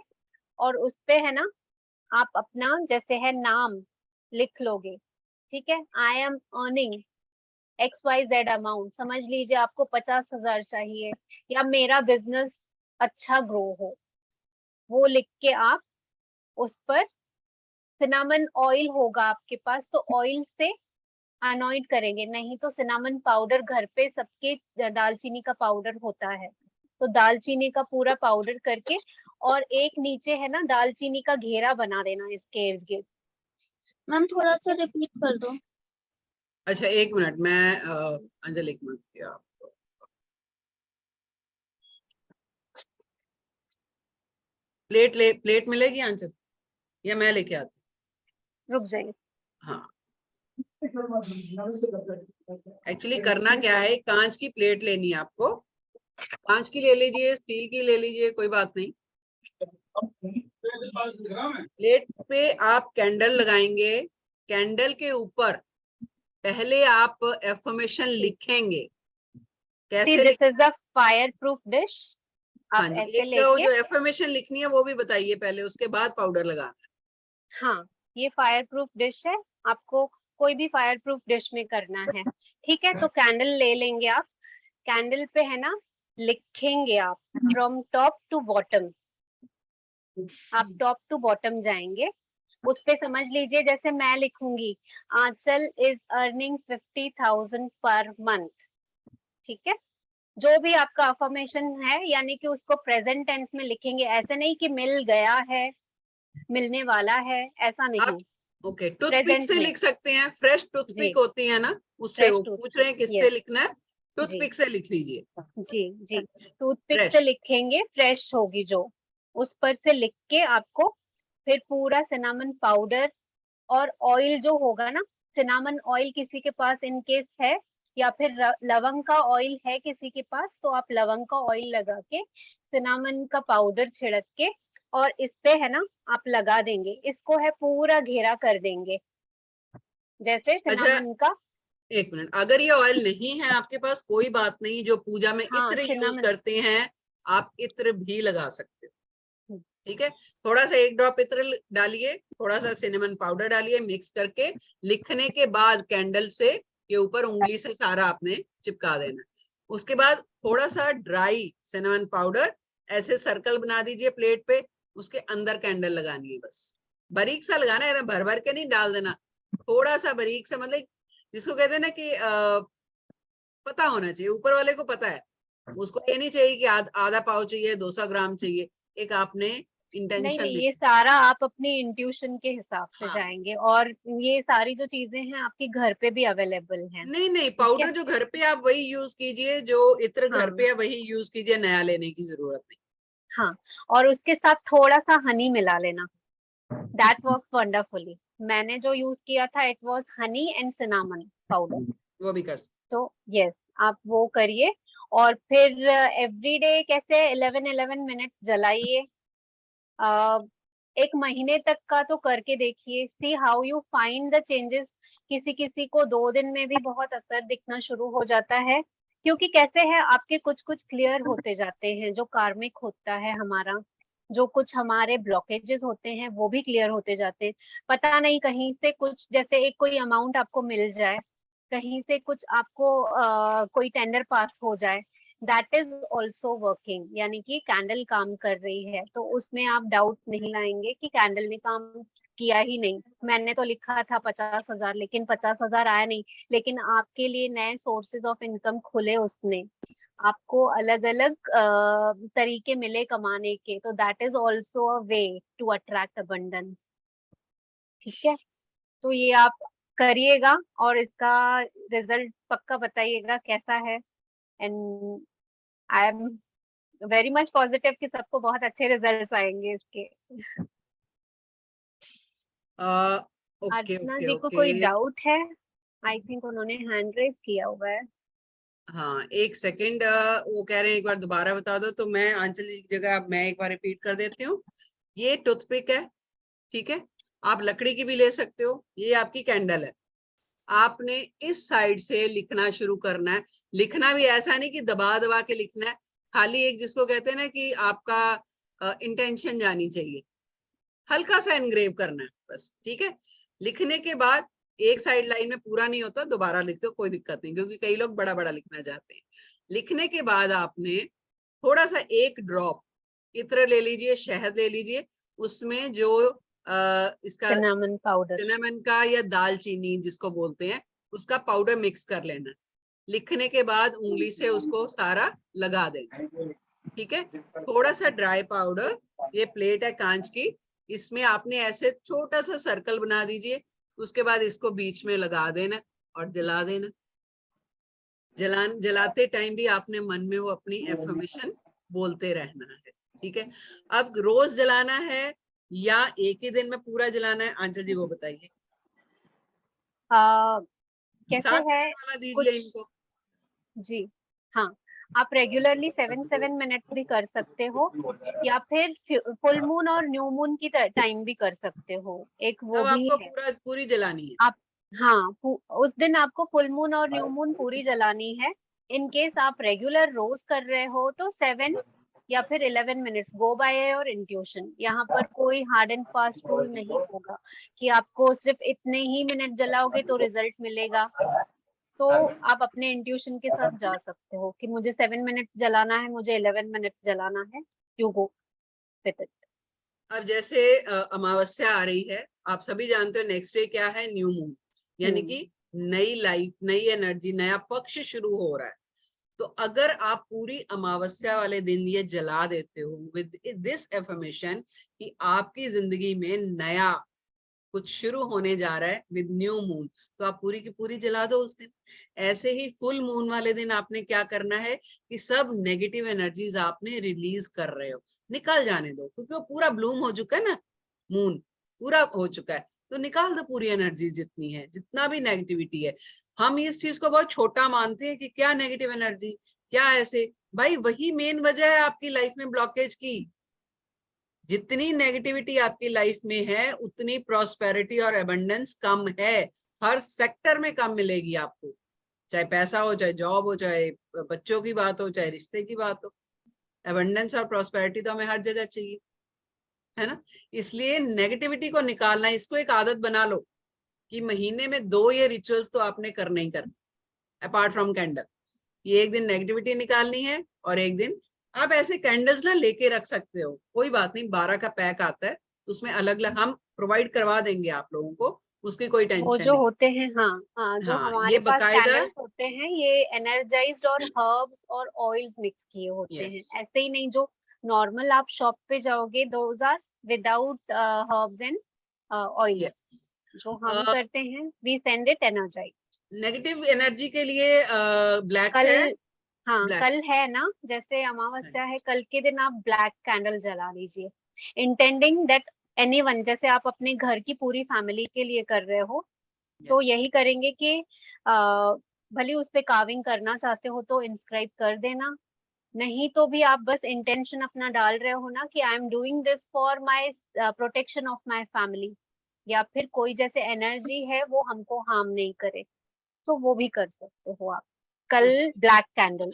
और उस पे है ना आप अपना जैसे है नाम लिख लोगे। ठीक है, I am earning XYZ amount, समझ लीजिए आपको 50,000 चाहिए या मेरा बिजनेस अच्छा ग्रो हो, वो लिख के आप उस पर सिनामन ऑयल होगा आपके पास तो ऑयल से अनॉइंट करेंगे, नहीं तो सिनामन पाउडर घर पे सबके दालचीनी का पाउडर होता है, तो दालचीनी का पूरा पाउडर करके और एक नीचे है ना दालचीनी का घेरा बना देना इसके इर्द गिर्द। मैम थोड़ा सा रिपीट कर दो। अच्छा, एक मिनट, मैं अंजलि एक मिनट क्या प्लेट मिलेगी अंजलि, या मैं लेके आती? रुक जाइए। हाँ, एक्चुअली करना क्या है, कांच की प्लेट लेनी है आपको। कांच की ले लीजिए, स्टील की ले लीजिए, कोई बात नहीं। प्लेट पे आप कैंडल लगाएंगे, कैंडल के ऊपर पहले आप एफर्मेशन लिखेंगे। कैसे this is the fire proof dish. हाँ आप जी, ऐसे एक लेके जो एफर्मेशन लिखनी है वो भी बताइए पहले, उसके बाद पाउडर लगाना है। हाँ, ये फायर प्रूफ डिश है, आपको कोई भी फायर प्रूफ डिश में करना है। ठीक है, तो कैंडल ले लेंगे आप, कैंडल पे है ना लिखेंगे आप फ्रॉम टॉप टू बॉटम। आप टॉप टू बॉटम जाएंगे, उस पे समझ लीजिए जैसे मैं लिखूंगी आंचल इज अर्निंग 50,000 पर मंथ। ठीक है, जो भी आपका अफर्मेशन है यानी कि उसको प्रेजेंट टेंस में लिखेंगे, ऐसे नहीं कि मिल गया है, मिलने वाला है, ऐसा नहीं। ओके, टूथपिक प्रेजेंट से में लिख सकते हैं, फ्रेश जी, टूथपिक होती है ना, उससे। वो फ्रेश पूछ रहे हैं टूथपिक, किससे यस लिखना है, जी टूथपिक से लिख लीजिए। जी जी, टूथपिक से फ्रेश, लिखेंगे, फ्रेश होगी जो, उस पर से लिख के आपको फिर पूरा सिनामन पाउडर और ऑयल जो होगा ना, सिनामन ऑयल किसी के पास इन केस है या फिर लवंग का ऑयल है किसी के पास, तो आप लवंग का ऑयल लगा के सिनामन का पाउडर छिड़क के और इस पे है ना आप लगा देंगे, इसको है पूरा घेरा कर देंगे जैसे अच्छा सिनामन का। एक मिनट, अगर ये ऑयल नहीं है आपके पास कोई बात नहीं, जो पूजा में हाँ, इत्र यूज सिनामन करते हैं, आप इत्र भी लगा सकते हो। ठीक है, थोड़ा सा 1 ड्रॉप इत्र डालिए, थोड़ा सा सिनेमन पाउडर डालिए, मिक्स करके लिखने के बाद कैंडल से के ऊपर उंगली से सारा आपने चिपका देना। उसके बाद थोड़ा सा ड्राई सिनेमन पाउडर ऐसे सर्कल बना दीजिए प्लेट पे, उसके अंदर कैंडल लगानी है, बस बारीक सा लगाना है, भर भर के नहीं डाल देना, थोड़ा सा बारीक सा, मतलब जिसको कहते हैं ना कि पता होना चाहिए, ऊपर वाले को पता है, उसको ये नहीं चाहिए कि आधा पाव चाहिए, 200 ग्राम चाहिए, एक आपने नहीं इंटेंशन नहीं, ये सारा आप अपनी इंट्यूशन के हिसाब से हाँ। जाएंगे और ये सारी जो चीजें हैं आपके घर पे भी अवेलेबल हैं। नहीं, ठीक पाउडर है, जो घर पे आप वही यूज कीजिए, जो इत्र घर हाँ पे है वही यूज कीजिए, नया लेने की जरूरत नहीं। हाँ, और उसके साथ थोड़ा सा हनी मिला लेना, दैट वर्क्स वंडरफुली। मैंने जो यूज किया था it was honey and cinnamon powder. वो भी कर सकते। तो यस, आप वो करिए और फिर एवरीडे कैसे 11 मिनट्स जलाइए। एक महीने तक का तो करके देखिए, see how you find the changes. किसी किसी को 2 दिन में भी बहुत असर दिखना शुरू हो जाता है, क्योंकि कैसे है आपके कुछ कुछ क्लियर होते जाते हैं, जो कार्मिक होता है हमारा, जो कुछ हमारे ब्लॉकेजेस होते हैं वो भी क्लियर होते जाते हैं। पता नहीं कहीं से कुछ, जैसे एक कोई अमाउंट आपको मिल जाए, कहीं से कुछ आपको कोई टेंडर पास हो जाए, दैट इज ऑल्सो वर्किंग, यानी कि कैंडल काम कर रही है। तो उसमें आप डाउट नहीं लाएंगे कि कैंडल ने काम किया ही नहीं, मैंने तो लिखा था 50,000 लेकिन 50,000 आया नहीं। लेकिन आपके लिए नए सोर्सेज ऑफ इनकम खुले उसने, आपको अलग अलग तरीके मिले कमाने के, तो that is also a way to attract abundance. ठीक है, तो ये आप करिएगा और इसका रिजल्ट पक्का बताइएगा कैसा है। And I am very much positive कि सबको बहुत अच्छे रिजल्ट्स आएंगे इसके। ओके अर्चना ओके जी को कोई ओके। डाउट है? आई थिंक उन्होंने हैंड रेज किया हुआ है। हाँ एक सेकंड, वो कह रहे हैं एक बार दोबारा बता दो, तो मैं आंचल जी की जगह मैं एक बार रिपीट कर देती हूँ। ये टूथपिक है, ठीक है, आप लकड़ी की भी ले सकते हो। ये आपकी कैंडल है, आपने इस साइड से लिखना शुरू करना है। लिखना भी ऐसा नहीं कि दबा दबा के लिखना है, खाली एक जिसको कहते हैं ना कि आपका इंटेंशन जानी चाहिए, हल्का सा एनग्रेव करना है बस, ठीक है। लिखने के बाद एक साइड लाइन में पूरा नहीं होता, दोबारा लिखते हो कोई दिक्कत नहीं, क्योंकि कई लोग बड़ा बड़ा लिखना चाहते हैं। लिखने के बाद आपने थोड़ा सा एक ड्रॉप इत्र ले लीजिए, शहद ले लीजिए, उसमें जो इसका सिनेमन पाउडर, सिनेमन का या दालचीनी जिसको बोलते हैं, उसका पाउडर मिक्स कर लेना। लिखने के बाद उंगली से उसको सारा लगा देना, ठीक है। थोड़ा सा ड्राई पाउडर, ये प्लेट है कांच की, इसमें आपने ऐसे छोटा सा सर्कल बना दीजिए, उसके बाद इसको बीच में लगा देना और जला देना। जलाते टाइम भी आपने मन में वो अपनी एफर्मेशन बोलते रहना है, ठीक है। अब रोज जलाना है या एक ही दिन में पूरा जलाना है, आंचल जी वो बताइए। कैसे 7 है मिनट वाला दीजिए कुछ इनको। जी हाँ, आप रेगुलरली 7 मिनट्स भी कर सकते हो, या फिर फुल मून और न्यू मून की टाइम भी कर सकते हो, एक वो अब भी आपको है। पूरी जलानी है। आप हाँ, उस दिन आपको फुल मून और न्यू मून पूरी जलानी है। इन केस आप रेगुलर रोज कर रहे हो तो 7 या फिर 11 मिनट्स, गो बाय और इंट्यूशन। यहाँ पर कोई हार्ड एंड फास्ट रूल नहीं होगा कि आपको सिर्फ इतने ही मिनट जलाओगे तो रिजल्ट मिलेगा। तो आप अपने इंट्यूशन के साथ जा सकते हो कि मुझे 7 मिनट्स जलाना है, मुझे 11 मिनट्स जलाना है, यू गो विद इट। अब जैसे अमावस्या आ रही है, आप सभी जानते हो नेक्स्ट डे क्या है, न्यू मून, यानी कि नई लाइफ, नई एनर्जी, नया पक्ष शुरू हो रहा है। तो अगर आप पूरी अमावस्या वाले दिन ये जला देते हो विद दिस एफर्मेशन कि आपकी जिंदगी में नया कुछ शुरू होने जा रहा है विद न्यू मून, तो आप पूरी की पूरी जला दो उस दिन। ऐसे ही फुल मून वाले दिन आपने क्या करना है कि सब नेगेटिव एनर्जीज आपने रिलीज कर रहे हो, निकल जाने दो, क्योंकि वो पूरा ब्लूम हो चुका है ना, मून पूरा हो चुका है, तो निकाल दो पूरी एनर्जी जितनी है, जितना भी नेगेटिविटी है। हम इस चीज को बहुत छोटा मानते हैं कि क्या नेगेटिव एनर्जी, क्या ऐसे, भाई वही मेन वजह है आपकी लाइफ में ब्लॉकेज की। जितनी नेगेटिविटी आपकी लाइफ में है उतनी प्रॉस्पेरिटी और एबंडेंस कम है, हर सेक्टर में कम मिलेगी आपको, चाहे पैसा हो, चाहे जॉब हो, चाहे बच्चों की बात हो, चाहे रिश्ते की बात हो। एबंडेंस और प्रॉस्पेरिटी तो हमें हर जगह चाहिए, है ना। इसलिए नेगेटिविटी को निकालना, इसको एक आदत बना लो कि महीने में 2 ये रिचुअल्स तो आपने करने ही करना, अपार्ट फ्रॉम कैंडल। ये एक दिन नेगेटिविटी निकालनी है और एक दिन आप ऐसे कैंडल्स ना लेके रख सकते हो, कोई बात नहीं, 12 का पैक आता है, उसमें अलग अलग हम प्रोवाइड करवा देंगे आप लोगों को, उसकी कोई वो टेंशन जो नहीं। होते हैं, हाँ हाँ, जो हाँ ये हमारे पास बकायदा, कैंडल्स होते हैं ये एनर्जाइज्ड और हर्ब्स और ऑयल्स मिक्स किए होते हैं, यस ऐसे ही नहीं जो नॉर्मल आप शॉप पे जाओगे those are without herbs and oils. Yes. जो हम करते हैं we send it energized. Negative energy के लिए ब्लैक कल, है, हाँ ब्लैक कल है ना, जैसे अमावस्या है, कल के दिन आप ब्लैक कैंडल जला लीजिए, इंटेंडिंग दैट एनीवन, जैसे आप अपने घर की पूरी फैमिली के लिए कर रहे हो तो यही करेंगे कि भले उस पे कार्विंग करना चाहते हो तो इंस्क्राइब कर देना, नहीं तो भी आप बस इंटेंशन अपना डाल रहे हो ना कि I am doing this for my protection of my family, या फिर कोई जैसे एनर्जी है वो हमको हार्म नहीं करे, तो वो भी कर सकते हो आप। कल ब्लैक कैंडल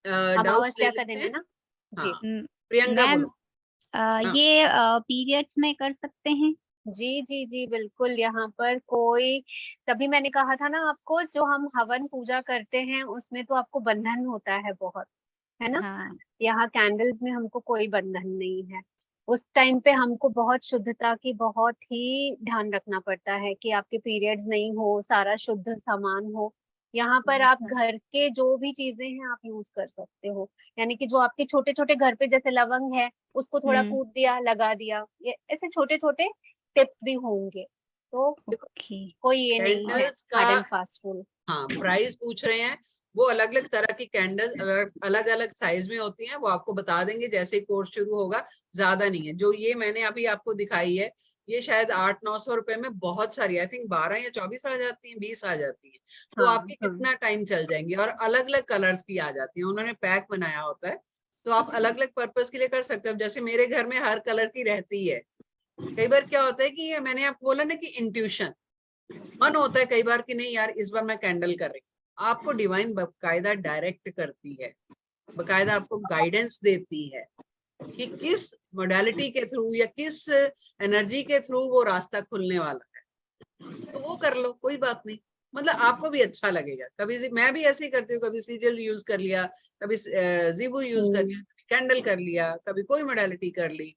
डाउट्स ले अमावस्या का लेते दिन हैं। है ना जी। हाँ प्रियंका मैम बोलो। हाँ। ये पीरियड्स में कर सकते हैं? जी जी जी बिल्कुल, यहाँ पर कोई, तभी मैंने कहा था ना आपको, जो हम हवन पूजा करते हैं उसमें तो आपको बंधन होता है बहुत, है ना। हाँ यहाँ कैंडल्स में हमको कोई बंधन नहीं है। उस टाइम पे हमको बहुत शुद्धता की बहुत ही ध्यान रखना पड़ता है कि आपके पीरियड्स नहीं हो, सारा शुद्ध सामान हो। यहाँ पर आप घर के जो भी चीजें हैं आप यूज कर सकते हो, यानी कि जो आपके छोटे छोटे घर पे जैसे लवंग है उसको थोड़ा हम्म कूट दिया, लगा दिया, ये ऐसे छोटे छोटे टिप्स भी होंगे, तो ओके कोई ये नहीं है कैंडल्स का हार्ड एंड फास्ट रूल। हाँ प्राइस पूछ रहे हैं, वो अलग अलग तरह की कैंडल्स अलग अलग साइज में होती हैं, वो आपको बता देंगे जैसे ही कोर्स शुरू होगा। ज्यादा नहीं है, जो ये मैंने अभी आपको दिखाई है ये शायद 800-900 रुपए में बहुत सारी, आई थिंक 12 या 24 आ जाती हैं, 20 आ जाती हैं। तो हाँ आपकी कितना टाइम चल जाएंगी, और अलग अलग कलर्स की आ जाती हैं, उन्होंने पैक बनाया होता है, तो आप अलग अलग पर्पस के लिए कर सकते हो। जैसे मेरे घर में हर कलर की रहती है। कई बार क्या होता है कि मैंने आपको बोला ना कि इंट्यूशन, मन होता है कई बार कि नहीं यार इस बार मैं कैंडल कर रही हूँ, आपको डिवाइन बकायदा डायरेक्ट करती है, बकायदा आपको गाइडेंस देती है कि किस मोडालिटी के थ्रू या किस एनर्जी के थ्रू वो रास्ता खुलने वाला है, तो वो कर लो, कोई बात नहीं। मतलब आपको भी अच्छा लगेगा। कभी मैं भी ऐसे ही करती हूँ, कभी सीजल यूज कर लिया, कभी जीबू यूज कर लिया, कभी कैंडल कर लिया, कभी कोई मोडालिटी कर ली,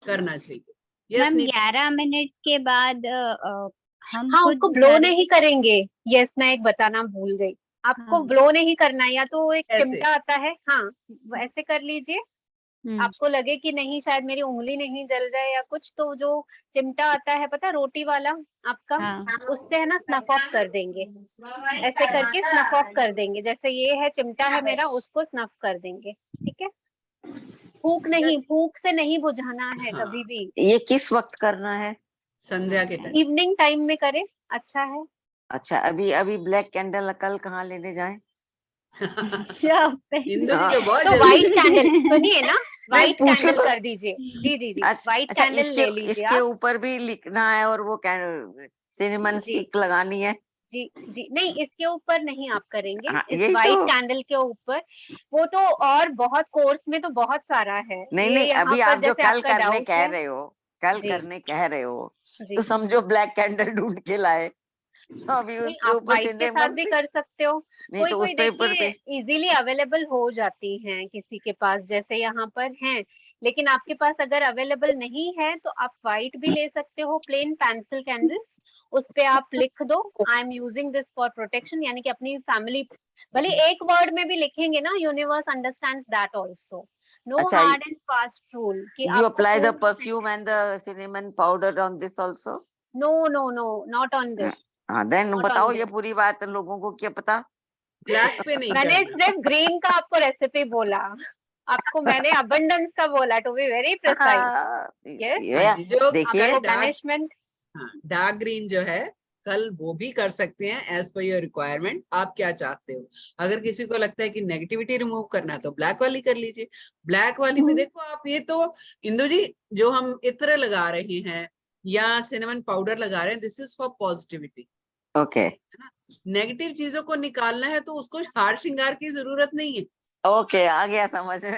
करना चाहिए। यस मैम नीति। 11 मिनट के बाद हम हाँ खुद उसको ब्लो डायरेक्ट नहीं करेंगे। यस मैं एक बताना भूल गई, आपको हाँ ब्लो नहीं करना है, या तो एक ऐसे चिमटा आता है, हाँ वैसे कर लीजिए। आपको लगे कि नहीं शायद मेरी उंगली नहीं जल जाए या कुछ, तो जो चिमटा आता है पता है रोटी वाला आपका, हाँ उससे है ना स्नफ ऑफ कर देंगे, ऐसे करके स्नफ ऑफ कर देंगे, जैसे ये है चिमटा है मेरा, उसको स्नफ कर देंगे, ठीक है। फूक नहीं, फूक से नहीं बुझाना है हाँ। कभी भी। ये किस वक्त करना है? संध्या के टाइम। इवनिंग टाइम में करें, अच्छा है। अच्छा अभी अभी ब्लैक कैंडल कल कहाँ लेने जाएं? इंदु जी हाँ। तो बहुत तो जल्दी। व्हाइट कैंडल सुनिए ना, नहीं व्हाइट पूछो कैंडल तो। कर दीजिए। जी जी जी अच्छा व्हाइट अच्छा, कैंडल इसके ले लीजिए इसके आप। ऊपर भी लिखना है और वो सिनेमन जी स्टिक लगानी है। जी जी नहीं, इसके ऊपर नहीं आप करेंगे, हाँ इस यही व्हाइट तो। कैंडल के ऊपर। वो तो और बहुत कोर्स में तो बहुत सारा है, नहीं ये नहीं, यहाँ अभी पर आप जो जैसे कल आपका करने डाउट कह है। रहे हो, कल जी करने कह रहे हो, जी तो समझो ब्लैक कैंडल ढूंढ के लाए, तो अभी नहीं, उसके आप ऊपर व्हाइट के साथ सिनेमन भी स्टिक। कर सकते हो। नहीं कोई तो उस कोई पेपर देखिए पे। इजीली अवेलेबल हो जाती हैं किसी के पास, जैसे यहाँ पर हैं, लेकिन आपके पास अगर अवेलेबल नहीं है तो आप व्हाइट भी ले सकते हो, प्लेन पेंसिल कैंडल, उस पे आप लिख दो I am using this for protection, यानी कि अपनी फैमिली, भले एक वर्ड में भी लिखेंगे ना, universe understands that also. No अच्छा हार्ड एंड फास्ट रूल कि you आपको apply the पूर्ण perfume and the cinnamon powder on this also? No no no, not on this, हाँ देन नॉट ऑन बताओ दिस। ये पूरी बात लोगों को क्या पता। ब्लैक पे नहीं मैंने करना। सिर्फ ग्रीन का आपको रेसिपी बोला, आपको मैंने अबंडेंस का बोला, to be very precise. Yes ये हाँ जी, जो देखिए आपको डार्क, पनिशमेंट। हाँ डार्क ग्रीन जो है कल वो भी कर सकते हैं एज पर योर रिक्वायरमेंट, आप क्या चाहते हो। अगर किसी को लगता है कि नेगेटिविटी रिमूव करना है तो ब्लैक वाली कर लीजिए। ब्लैक वाली में देखो आप, ये तो इंदु जी जो हम इत्र लगा रहे हैं या सिनेमन पाउडर लगा रहे हैं, this is for positivity, okay है ना। नेगेटिव चीजों को निकालना है तो उसको हार श्रृंगार की जरूरत नहीं है। ओके आ गया समझ में।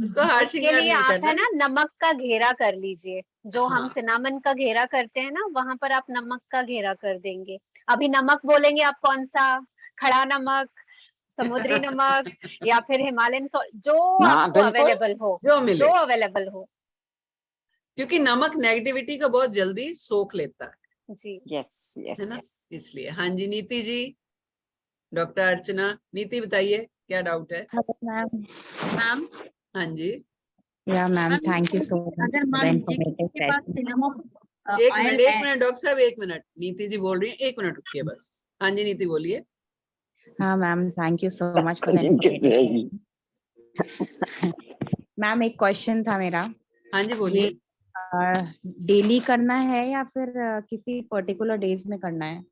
उसको हार उसके श्रृंगार लिए नहीं आप करना। है ना नमक का घेरा कर लीजिए, जो हम हाँ सिनामन का घेरा करते हैं ना, वहां पर आप नमक का घेरा कर देंगे। अभी नमक बोलेंगे आप कौन सा, खड़ा नमक, समुद्री नमक, या फिर हिमालयन जो हाँ आपको बिल्कुल अवेलेबल हो, जो मिले, जो अवेलेबल हो। क्योंकि नमक नेगेटिविटी को बहुत जल्दी सोख लेता जी यस है ना, यस। इसलिए। हाँ जी नीति जी, डॉक्टर अर्चना, नीति बताइए क्या डाउट है। Hello ma'am. मैम हाँ जी या ma'am thank you so much अगर फॉर द मान लीजिए इंफॉर्मेटिव किसी के पास सेशन। सिनेमन एक ऑयल मिनट है, डॉक्टर साहब एक मिनट, नीति जी बोल रही है, एक मिनट रुकिए बस। हाँ जी नीति बोलिए। हाँ ma'am thank you so much for the informative session. Ma'am एक क्वेश्चन था मेरा, हाँ जी ये बोलिए। डेली करना है या फिर किसी पर्टिकुलर डेज में करना है?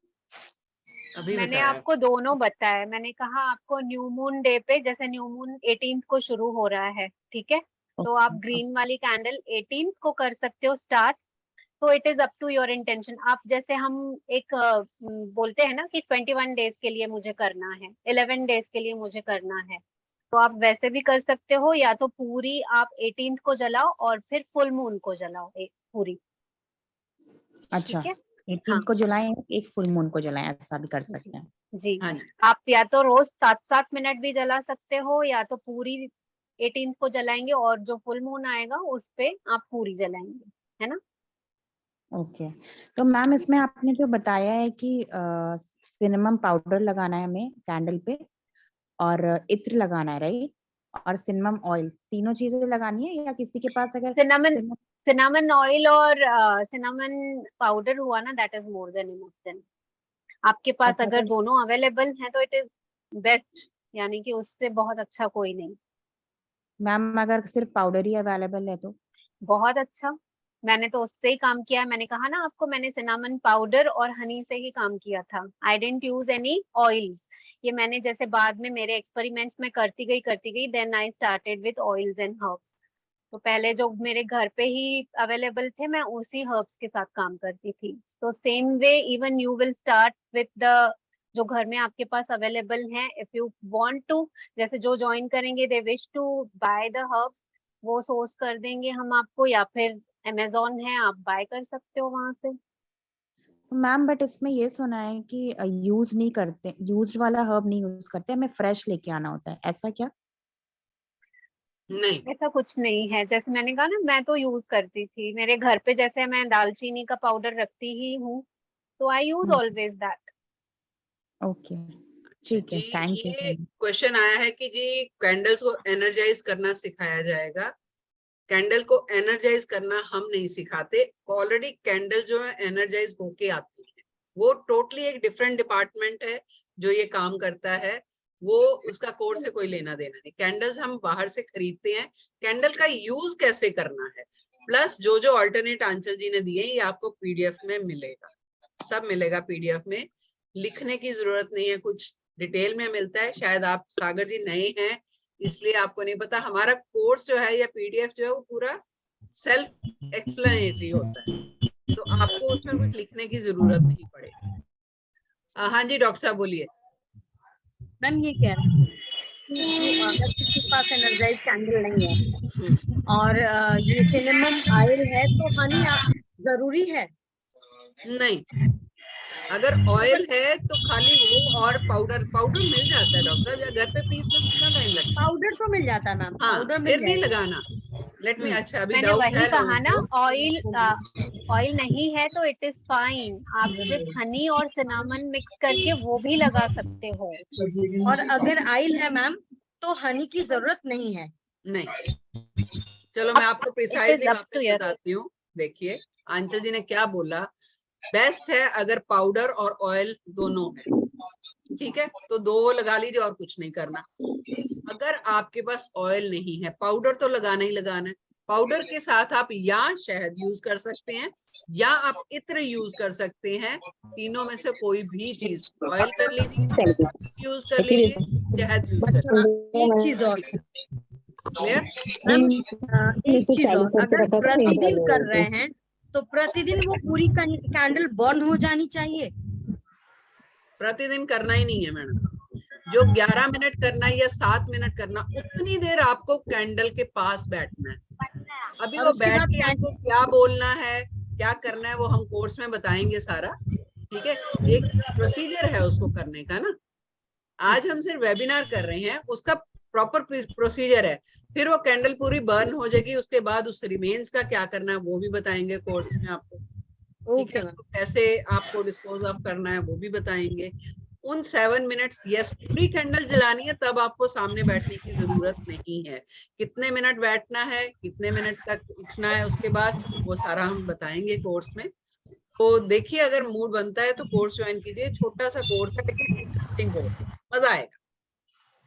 अभी मैंने बताया। आपको दोनों बताया। मैंने कहा आपको न्यू मून डे पे, जैसे न्यू मून 18th को शुरू हो रहा है, ठीक है, तो आप ग्रीन वाली कैंडल 18th को कर सकते हो स्टार्ट। तो it is up to your intention. आप जैसे हम एक बोलते हैं ना कि 21 डेज के लिए मुझे करना है, 11 डेज के लिए मुझे करना है, तो आप वैसे भी कर सकते हो, या तो पूरी आप 18th को जलाओ और फिर फुल मून को जलाओ एक पूरी। अच्छा, ठीक है, 18th को जलाएं, एक फुल मून को जलाएं, ऐसा भी कर सकते हैं। जी। हाँ जी। आप या तो रोज 7-7 मिनट भी जला सकते हो, या तो पूरी 18th को जलाएंगे और जो फुल मून आएगा उस पे आप पूरी जलाएंगे, है ना। ओके, तो मैम इसमें आपने जो बताया है कि सिनेमम पाउडर लगाना है हमें कैंडल पे और इत्र लगाना है, राइट, और सिनेमम ऑयल, तीनों चीजें लगानी है, या किसी के पास अगर सिनामन ऑयल और सिनामन पाउडर हुआ ना, that is more than enough. Then आपके पास अच्छा, अगर तो दोनों अवेलेबल हैं तो इट इज बेस्ट, यानी कि उससे बहुत अच्छा कोई नहीं। मैम अगर सिर्फ पाउडर ही अवेलेबल है तो? बहुत अच्छा, मैंने तो उससे ही काम किया है। मैंने कहा ना आपको, मैंने सिनामन पाउडर और हनी से ही काम किया था। आई डेंट यूज एनी ऑयल्स। ये मैंने जैसे बाद में मेरे एक्सपेरिमेंट्स में करती गई, then I started with oils and herbs. तो पहले जो मेरे घर पे ही अवेलेबल थे, मैं उसी हर्ब्स के साथ काम करती थी। तो same way even you will start with the जो घर में आपके पास अवेलेबल हैं। इफ यू वांट टू, जैसे जो ज्वाइन करेंगे they wish to buy the herbs, वो सोर्स कर देंगे हम आपको, या फिर अमेजोन है, आप बाय कर सकते हो वहां से। मैम बट इसमें ये सुना है कि यूज नहीं करते, यूज्ड वाला हर्ब नहीं यूज करते, हमें फ्रेश लेके आना होता है, ऐसा क्या? नहीं, ऐसा कुछ नहीं है। जैसे मैंने कहा ना, मैं तो यूज करती थी मेरे घर पे, जैसे मैं दालचीनी का पाउडर रखती ही हूँ, तो आई यूज ऑलवेज दैट। ओके, ठीक है, जी। थैंक ये यू। क्वेश्चन आया है कि जी कैंडल्स को एनर्जाइज करना सिखाया जाएगा। कैंडल को एनर्जाइज करना हम नहीं सिखाते। ऑलरेडी कैंडल जो है एनर्जाइज होके आती है, वो टोटली एक डिफरेंट डिपार्टमेंट है जो ये काम करता है। वो उसका कोर्स से कोई लेना देना नहीं। कैंडल्स हम बाहर से खरीदते हैं। कैंडल का यूज कैसे करना है, प्लस जो जो ऑल्टरनेट आंचल जी ने दिए, ये आपको पीडीएफ में मिलेगा, सब मिलेगा पीडीएफ में। लिखने की जरूरत नहीं है, कुछ डिटेल में मिलता है। शायद आप सागर जी नए हैं इसलिए आपको नहीं पता। हमारा कोर्स जो है या पीडीएफ जो है वो पूरा सेल्फ एक्सप्लेनेटरी होता है, तो आपको उसमें कुछ लिखने की जरूरत नहीं पड़ेगी। हाँ जी डॉक्टर साहब बोलिए। मैम ये कह रहे हैं कि अगर किसी के पास एनर्जाइज कैंडल नहीं है और ये सिनेमम ऑयल है, तो हनी जरूरी है? नहीं, अगर ऑयल है तो खाली वो और पाउडर मिल जाता है डॉक्टर साहब, या घर पे पीसने में कितना टाइम लगता है? पाउडर तो मिल जाता है मैम, हाँ, पाउडर फिर मिल नहीं जाएगा। लगाना। लेट मी, अच्छा अभी मैंने डाउट वही है कहा ना, लोगों को। ऑयल नहीं है तो इट इज फाइन। आप सिर्फ हनी और सिनामन मिक्स करके वो भी लगा सकते हो। और अगर ऑयल है मैम तो हनी की जरूरत नहीं है? नहीं, चलो मैं आपको प्रिसाइजली वापस बताती हूँ। देखिए आंचल जी ने क्या बोला। बेस्ट है अगर पाउडर और ऑयल दोनों है, ठीक है, तो दो लगा लीजिए और कुछ नहीं करना। अगर आपके पास ऑयल नहीं है, पाउडर तो लगाना ही लगाना है। पाउडर के साथ आप या शहद यूज कर सकते हैं या आप इत्र यूज कर सकते हैं। तीनों में से कोई भी चीज, ऑयल कर लीजिए, यूज कर लीजिए, शहद यूज कर लीजिए। एक चीज और, क्लियर? एक चीज और, अगर प्रतिदिन कर रहे हैं तो प्रतिदिन वो पूरी कैंडल बर्न हो जानी चाहिए? प्रतिदिन करना ही नहीं है मैडम। जो 11 मिनट करना है या 7 मिनट करना, उतनी देर आपको कैंडल के पास बैठना है। अभी और वो उसके बैठ बाद के आपको क्या बोलना है, क्या करना है, वो हम कोर्स में बताएंगे सारा, ठीक है। एक प्रोसीजर है उसको करने का ना। आज हम सिर्फ वेबिनार कर रहे हैं, उसका प्रॉपर प्रोसीजर है। फिर वो कैंडल पूरी बर्न हो जाएगी, उसके बाद उस रिमेन्स का क्या करना है वो भी बताएंगे कोर्स में आपको, ठीक है। उसको कैसे आपको डिस्पोज ऑफ करना है वो भी बताएंगे। उन 7 मिनट्स, यस, पूरी कैंडल जलानी है, तब आपको सामने बैठने की जरूरत नहीं है। कितने मिनट बैठना है, कितने मिनट तक उठना है उसके बाद, वो सारा हम बताएंगे कोर्स में। तो देखिए अगर मूड बनता है तो कोर्स ज्वाइन कीजिए। छोटा सा कोर्स है लेकिन इंटरेस्टिंग कोर्स, मजा आएगा।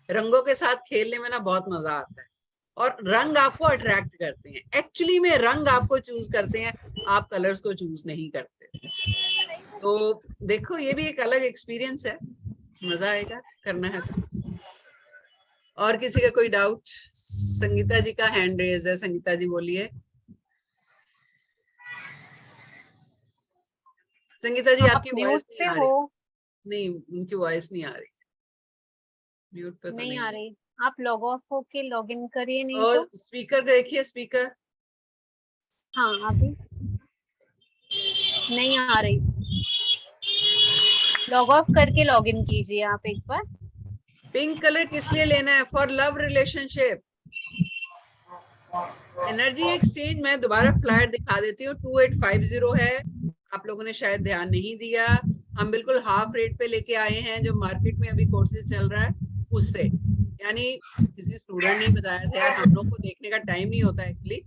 रंगों के साथ खेलने में ना बहुत मजा आता है। और रंग आपको अट्रैक्ट करते हैं। एक्चुअली में रंग आपको चूज करते हैं, आप कलर्स को चूज नहीं करते। तो देखो ये भी एक अलग एक्सपीरियंस है, मजा आएगा, करना है तो। और किसी का कोई डाउट? संगीता जी का हैंड रेज है, संगीता जी बोलिए। संगीता जी आप आपकी म्यूट वॉइस पे नहीं आ हो? रही। नहीं, उनकी वॉइस नहीं आ रही, म्यूट पे तो नहीं नहीं आ है। रही। आप लॉग ऑफ होके लॉग इन करिए, नहीं तो। और स्पीकर देखिए, स्पीकर। हाँ, अभी नहीं आ रही। लॉग ऑफ करके लॉग इन कीजिए आप एक बार। पिंक कलर किस लिए लेना है? For love relationship, energy exchange. मैं दोबारा फ्लायर दिखा देती हूँ, 2850 है। आप लोगों ने शायद ध्यान नहीं दिया, हम बिल्कुल हाफ रेट पे लेके आए हैं। जो मार्केट में अभी कोर्सेज चल रहा है उससे, यानी किसी स्टूडेंट ने बताया था यार, हम लोग को देखने का टाइम नहीं होता एक्चुअली।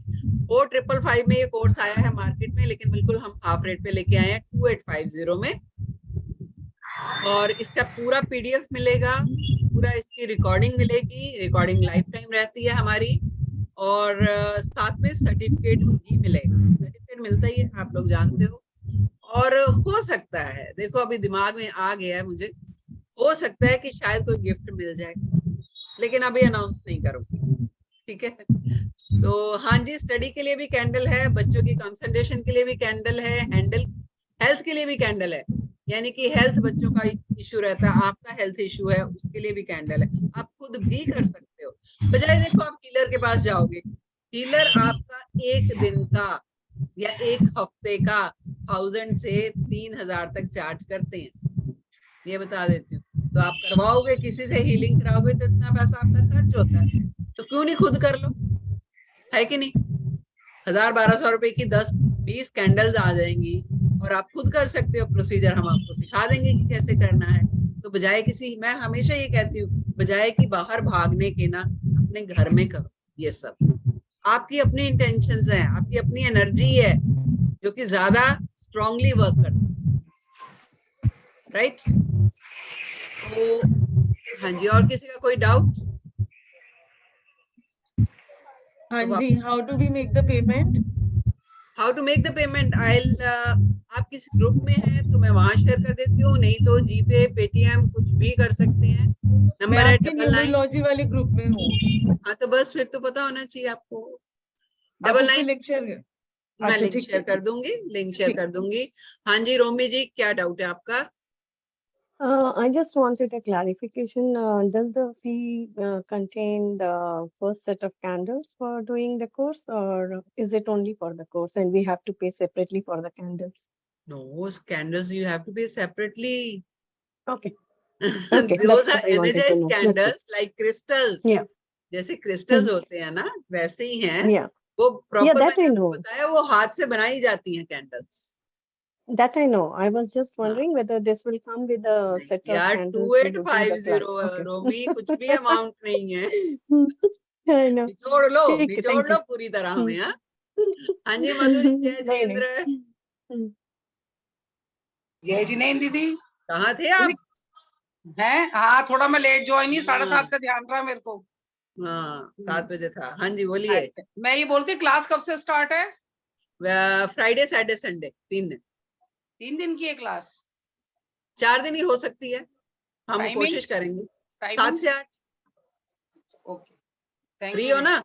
4555 में ये कोर्स आया है मार्केट में, लेकिन बिल्कुल हम हाफ रेट पे लेके आए हैं 2850 में। और इसका पूरा पीडीएफ मिलेगा, पूरा इसकी रिकॉर्डिंग मिलेगी, रिकॉर्डिंग लाइफ टाइम रहती है हमारी। और साथ में सर्टिफिकेट भी मिलेगा, सर्टिफिकेट मिलता ही है, आप लोग जानते हो। और हो सकता है, देखो अभी दिमाग में आ गया है मुझे, हो सकता है कि शायद कोई गिफ्ट मिल जाए, लेकिन अभी अनाउंस नहीं करूंगी, ठीक है। तो हाँ जी, स्टडी के लिए भी कैंडल है, बच्चों की कंसंट्रेशन के लिए भी कैंडल है, हैंडल हेल्थ के लिए भी कैंडल है, यानी कि हेल्थ बच्चों का इशू रहता है, आपका हेल्थ इशू है, उसके लिए भी कैंडल है। आप खुद भी कर सकते हो, बजाय देखो आप हीलर के पास जाओगे, हीलर आपका एक दिन का या एक हफ्ते का 1000 से 3000 तक चार्ज करते हैं, ये बता देती हूँ। तो आप करवाओगे किसी से, हीलिंग कराओगे तो इतना पैसा आपका खर्च होता है, तो क्यों नहीं खुद कर लो, है कि नहीं। 1000-1200 रुपए की 10-20 कैंडल्स आ जाएंगी और आप खुद कर सकते हो प्रोसीजर, हम आपको सिखा देंगे कि कैसे करना है। तो बजाय किसी, मैं हमेशा ये कहती हूँ, बजाय कि बाहर भागने के ना, अपने घर में करो ये सब। आपकी अपनी इंटेंशंस हैं, आपकी अपनी एनर्जी है जो कि ज्यादा स्ट्रांगली वर्क करती है, राइट। तो हाँ जी, और किसी का कोई डाउट? हाँ जी, how do we make the payment? How to make the payment, आप किस ग्रुप में हैं तो मैं वहां शेयर कर देती हूँ, नहीं तो जीपे, पेटीएम कुछ भी कर सकते हैं। मैं नंबर है आपके 99। न्यूमरोलॉजी वाले ग्रुप में हूँ। हाँ तो बस फिर तो पता होना चाहिए आपको। आप उस पे 99। लिंक शेयर कर। मैं अच्छा लिंक ठीक शेयर है, कर दूंगी, लिंक शेयर ठीक। कर दूंगी। हाँ जी, रोमी जी क्या डाउट है आपका? I just wanted a clarification. Does the fee contain the first set of candles for doing the course, or is it only for the course and we have to pay separately for the candles? No, candles you have to pay separately. Okay. Okay, Those that's are what I wanted to energized know. That's it. candles like crystals. Yeah. जैसे crystals होते हैं ना, वैसे ही हैं Yeah. वो। Proper that I मैंने आपको know. बताया, वो हाथ से बनाई जाती हैं candles. That I know. I was just wondering whether this will come with a set of यार candles for using the class. 2850 Okay. रोमी, कुछ भी अमाउंट नहीं है। I know. निचोड़ लो, ठीक है, निचोड़ thank लो you. पूरी तरह हमें। हाँ जी मधु जी, जय नहीं जिनेंद्र। नहीं। जय जिनेंद्र दीदी। कहाँ थे आप? हैं? हाँ, थोड़ा मैं लेट ज्वाइन ही, 7:30 का ध्यान रहा मेरे को। हाँ 7 बजे था। हाँ जी बोलिए। अच्छा, मैं ये बोलती, क्लास कब से स्टार्ट है? फ्राइडे, सैटरडे, संडे, 3 दिन। 3 दिन की है क्लास? 4 दिन ही हो सकती है, हम कोशिश टाइमिंग्स? करेंगे। 7 टाइमिंग्स? से 8। Okay, thank free you. हो ना?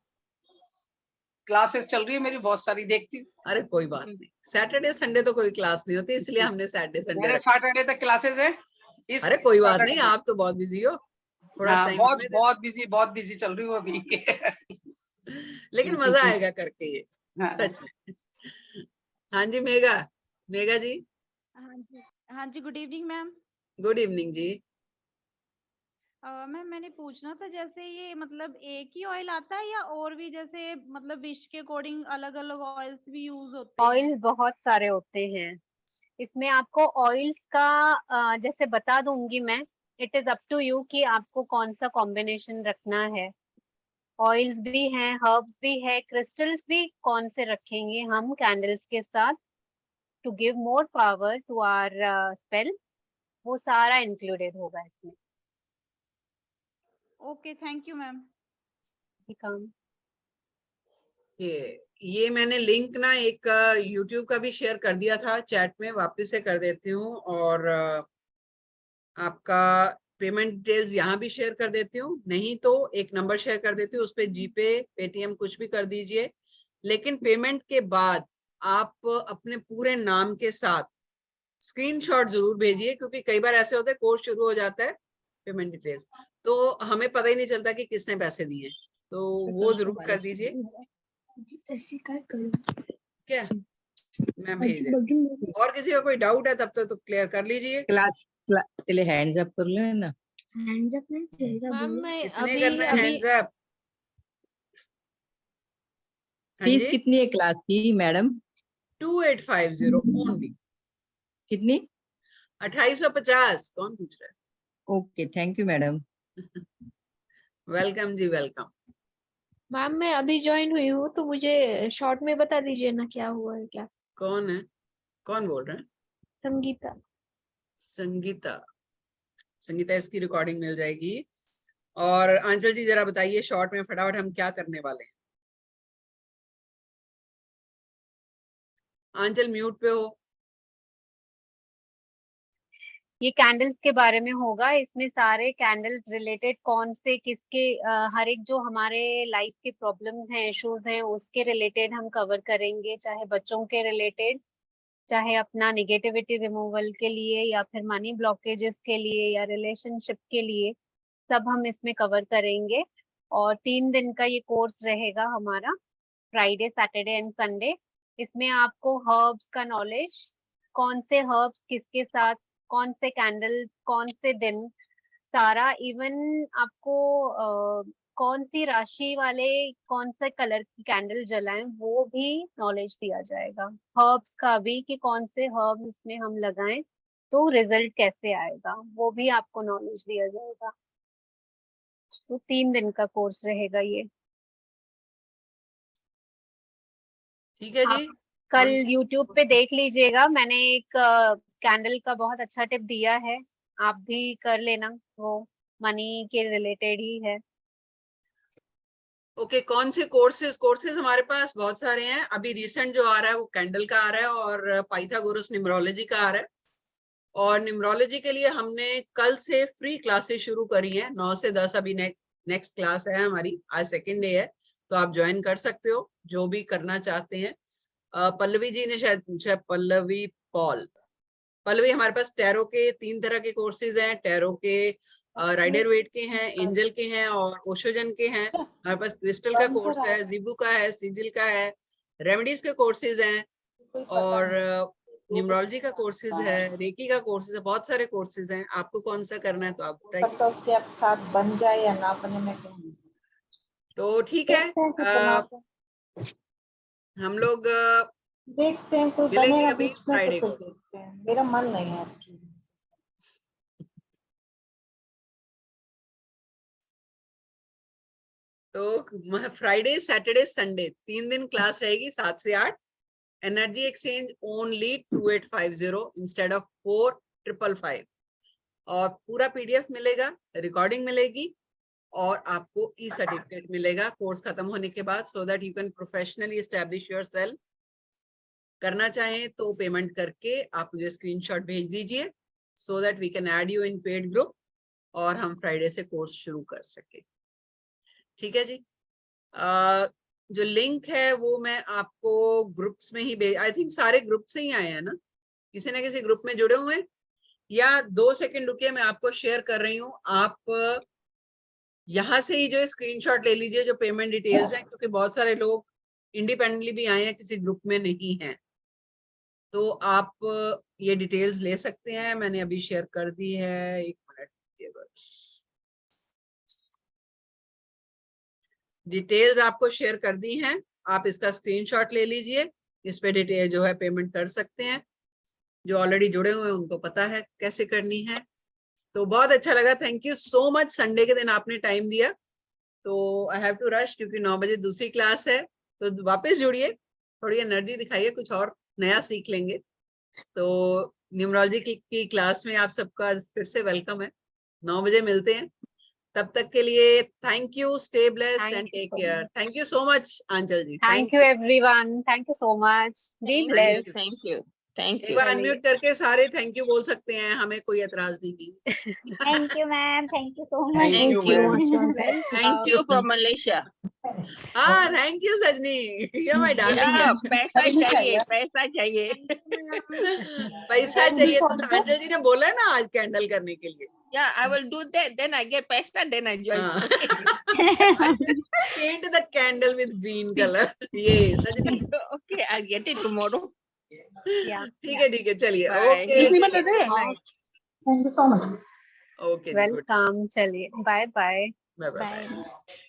क्लासेस चल रही है मेरी बहुत सारी, देखती हूँ। अरे कोई बात नहीं, सैटरडे संडे तो कोई क्लास नहीं होती, इसलिए हमने सैटरडे संडे मेरे रखा। सैटरडे तक क्लासेस है। अरे कोई बात नहीं, आप तो बहुत बिजी हो, थोड़ा हाँ, टाइम बहुत हमें बहुत बिजी चल रही हूँ अभी। लेकिन मजा आएगा करके ये, हाँ। सच में। हाँ जी मेगा, मेगा जी। हाँ जी, good evening ma'am. Good evening जी। मैम मैंने पूछना था, जैसे ये मतलब एक ही ऑयल आता है या और भी, जैसे मतलब विश के अकॉर्डिंग अलग अलग ऑयल्स भी यूज होते हैं? ऑयल्स बहुत सारे होते हैं इसमें। आपको ऑयल्स का जैसे बता दूंगी मैं, it is up to you कि आपको कौन सा कॉम्बिनेशन रखना है। ऑयल्स भी हैं, हर्ब्स भी है, क्रिस्टल्स भी कौन से रखेंगे हम कैंडल्स के साथ to give more power to our spell, वो सारा इंक्लूडेड होगा इसमें। Okay, thank you ma'am. Welcome. ये मैंने लिंक ना एक YouTube का भी शेयर कर दिया था चैट में, वापस से कर देती हूँ, और आपका पेमेंट डिटेल्स यहाँ भी शेयर कर देती हूँ, नहीं तो एक नंबर शेयर कर देती हूँ, उस पे जीपे पेटीएम कुछ भी कर दीजिए। लेकिन पेमेंट के बाद आप अपने पूरे नाम के साथ स्क्रीनशॉट जरूर भेजिए, क्योंकि कई बार ऐसे होते हैं कोर्स शुरू हो जाता है, पेमेंट डिटेल्स तो हमें पता ही नहीं चलता कि किसने पैसे दिए, तो वो जरूर कर दीजिए। क्या मैं भेज देती। और किसी का कोई डाउट है तब तक तो क्लियर कर लीजिए। क्लास पहले हैंड्स अप कर लो ना। हैंड्स अप नहीं मैम मैं किसने करना है हैंड्स अप? फीस कितनी है क्लास की मैडम? 2850 ओनली। कितनी? 2850। कौन पूछ रहा है? Okay, thank you madam. Welcome जी, वेलकम। मैम मैं अभी ज्वाइन हुई हूँ, तो मुझे शॉर्ट में बता दीजिए ना क्या हुआ है क्लास। कौन है? कौन बोल रहे हैं? संगीता। संगीता। संगीता, इसकी रिकॉर्डिंग मिल जाएगी। और आंचल जी जरा बताइए शॉर्ट में फटाफट हम क्या करने वाले हैं। आंचल म्यूट पे हो। ये कैंडल्स के बारे में होगा। इसमें सारे कैंडल्स रिलेटेड कौन से किसके हर एक जो हमारे लाइफ के प्रॉब्लम्स हैं, इश्यूज हैं, उसके रिलेटेड हम कवर करेंगे, चाहे बच्चों के रिलेटेड, चाहे अपना निगेटिविटी रिमूवल के लिए, या फिर मनी ब्लॉकेजेस के लिए, या रिलेशनशिप के लिए, सब हम इसमें कवर करेंगे। और 3 दिन का ये कोर्स रहेगा हमारा, फ्राइडे, सैटरडे एंड संडे। इसमें आपको हर्ब्स का नॉलेज, कौन से हर्ब्स किसके साथ, कौन से कैंडल, कौन से दिन, सारा, इवन आपको कौन सी राशि वाले कौन से कलर की कैंडल जलाएं, वो भी नॉलेज दिया जाएगा। हर्ब्स का भी कि कौन से हर्ब्स इसमें हम लगाएं तो रिजल्ट कैसे आएगा, वो भी आपको नॉलेज दिया जाएगा। तो 3 दिन का कोर्स रहेगा ये। ठीक है जी। कल YouTube पे देख लीजिएगा, मैंने एक कैंडल का बहुत अच्छा टिप दिया है, आप भी कर लेना, वो मनी के रिलेटेड ही है। ओके, कौन से कोर्सेज हमारे पास बहुत सारे हैं। अभी रिसेंट जो आ रहा है वो कैंडल का आ रहा है, और पाइथागोरस न्यूमरोलॉजी का आ रहा है। और न्यूमरोलॉजी के लिए हमने कल से फ्री क्लासेस शुरू करी हैं, 9 से 10 अभी नेक्स्ट क्लास है हमारी, आज सेकेंड डे है, तो आप ज्वाइन कर सकते हो जो भी करना चाहते हैं। पल्लवी जी ने शायद पूछा, पल्लवी पॉल। पल्लवी, हमारे पास टैरो के 3 तरह के कोर्सेज हैं। टैरो के राइडर वेट के हैं, एंजल के हैं और ओशोजन के हैं। हमारे पास क्रिस्टल का कोर्स है, जीबू का है, सिजिल का है, रेमेडीज के कोर्सेज हैं, और न्यूमरोलॉजी का कोर्सेज है, रेकी का कोर्सेज है, बहुत सारे कोर्सेज हैं। आपको कौन सा करना है तो आप बताइए। तो उसके साथ बन जाए या ना बने, मैं क्या तो ठीक है, हम लोग देखते हैं, कोई मिलेंगे बनेगा अभी बीच में फ्राइडे तो को। फिर देखते हैं। मेरा मन नहीं है एक्चुअली। तो फ्राइडे, सैटरडे, संडे 3 दिन क्लास रहेगी 7 से 8। Energy exchange only 2850 instead of 4555। और पूरा PDF मिलेगा, रिकॉर्डिंग मिलेगी, और आपको ई सर्टिफिकेट मिलेगा कोर्स खत्म होने के बाद, so that you can professionally establish yourself. करना चाहें तो पेमेंट करके आप मुझे स्क्रीनशॉट भेज दीजिए, so that we can add you in paid group, और हम फ्राइडे से कोर्स शुरू कर सके। ठीक है जी। जो लिंक है वो मैं आपको ग्रुप्स में ही भेज, आई थिंक सारे ग्रुप से ही आए हैं ना, किसी ना किसी ग्रुप में जुड़े हुए हैं। या 2 सेकंड रुकिए, मैं आपको शेयर कर रही हूँ। आप यहाँ से ही जो स्क्रीनशॉट ले लीजिए जो पेमेंट डिटेल्स हैं, क्योंकि बहुत सारे लोग इंडिपेंडेंटली भी आए हैं, किसी ग्रुप में नहीं है, तो आप ये डिटेल्स ले सकते हैं। मैंने अभी शेयर कर दी है, 1 मिनट दीजिए बस। डिटेल्स आपको शेयर कर दी हैं, आप इसका स्क्रीनशॉट ले लीजिए, इस पे डिटेल जो है पेमेंट कर सकते हैं। जो ऑलरेडी जुड़े हुए हैं उनको पता है कैसे करनी है। तो बहुत अच्छा लगा, thank you so much. Sunday के दिन आपने टाइम दिया, तो आई हैव टू रश, क्योंकि 9 बजे दूसरी क्लास है। तो वापस जुड़िए, थोड़ी एनर्जी दिखाइए, कुछ और नया सीख लेंगे। तो न्यूमरोलॉजी की क्लास में आप सबका फिर से वेलकम है। 9 बजे मिलते हैं। तब तक के लिए thank you, stay blessed Thank and you take so care. much. Thank you so much Aanchal ji, Thank you everyone. Thank you so much. Be blessed. Thank you thank एक यू बार चलिए। अनम्यूट करके सारे थैंक यू बोल सकते हैं, हमें कोई एतराज नहीं है। Thank you ma'am, thank you so much. Thank you, Thank you, ma'am. Achal. Thank you from Malaysia. हाँ थैंक यू सजनी, ये माय डार्लिंग या है। पैसा चाहिए, पैसा चाहिए। पैसा चाहिए तो आंचल जी ने बोला है ना आज कैंडल करने के लिए। Yeah, I will do that. Then I get paisa. Then I join. Paint the candle with green color. ये सजनी। Okay, I'll get it tomorrow. Yeah. ठीक है चलिए। Bye. Okay Thank you so much. Okay, Welcome. चलिए, bye bye. Bye bye. Bye.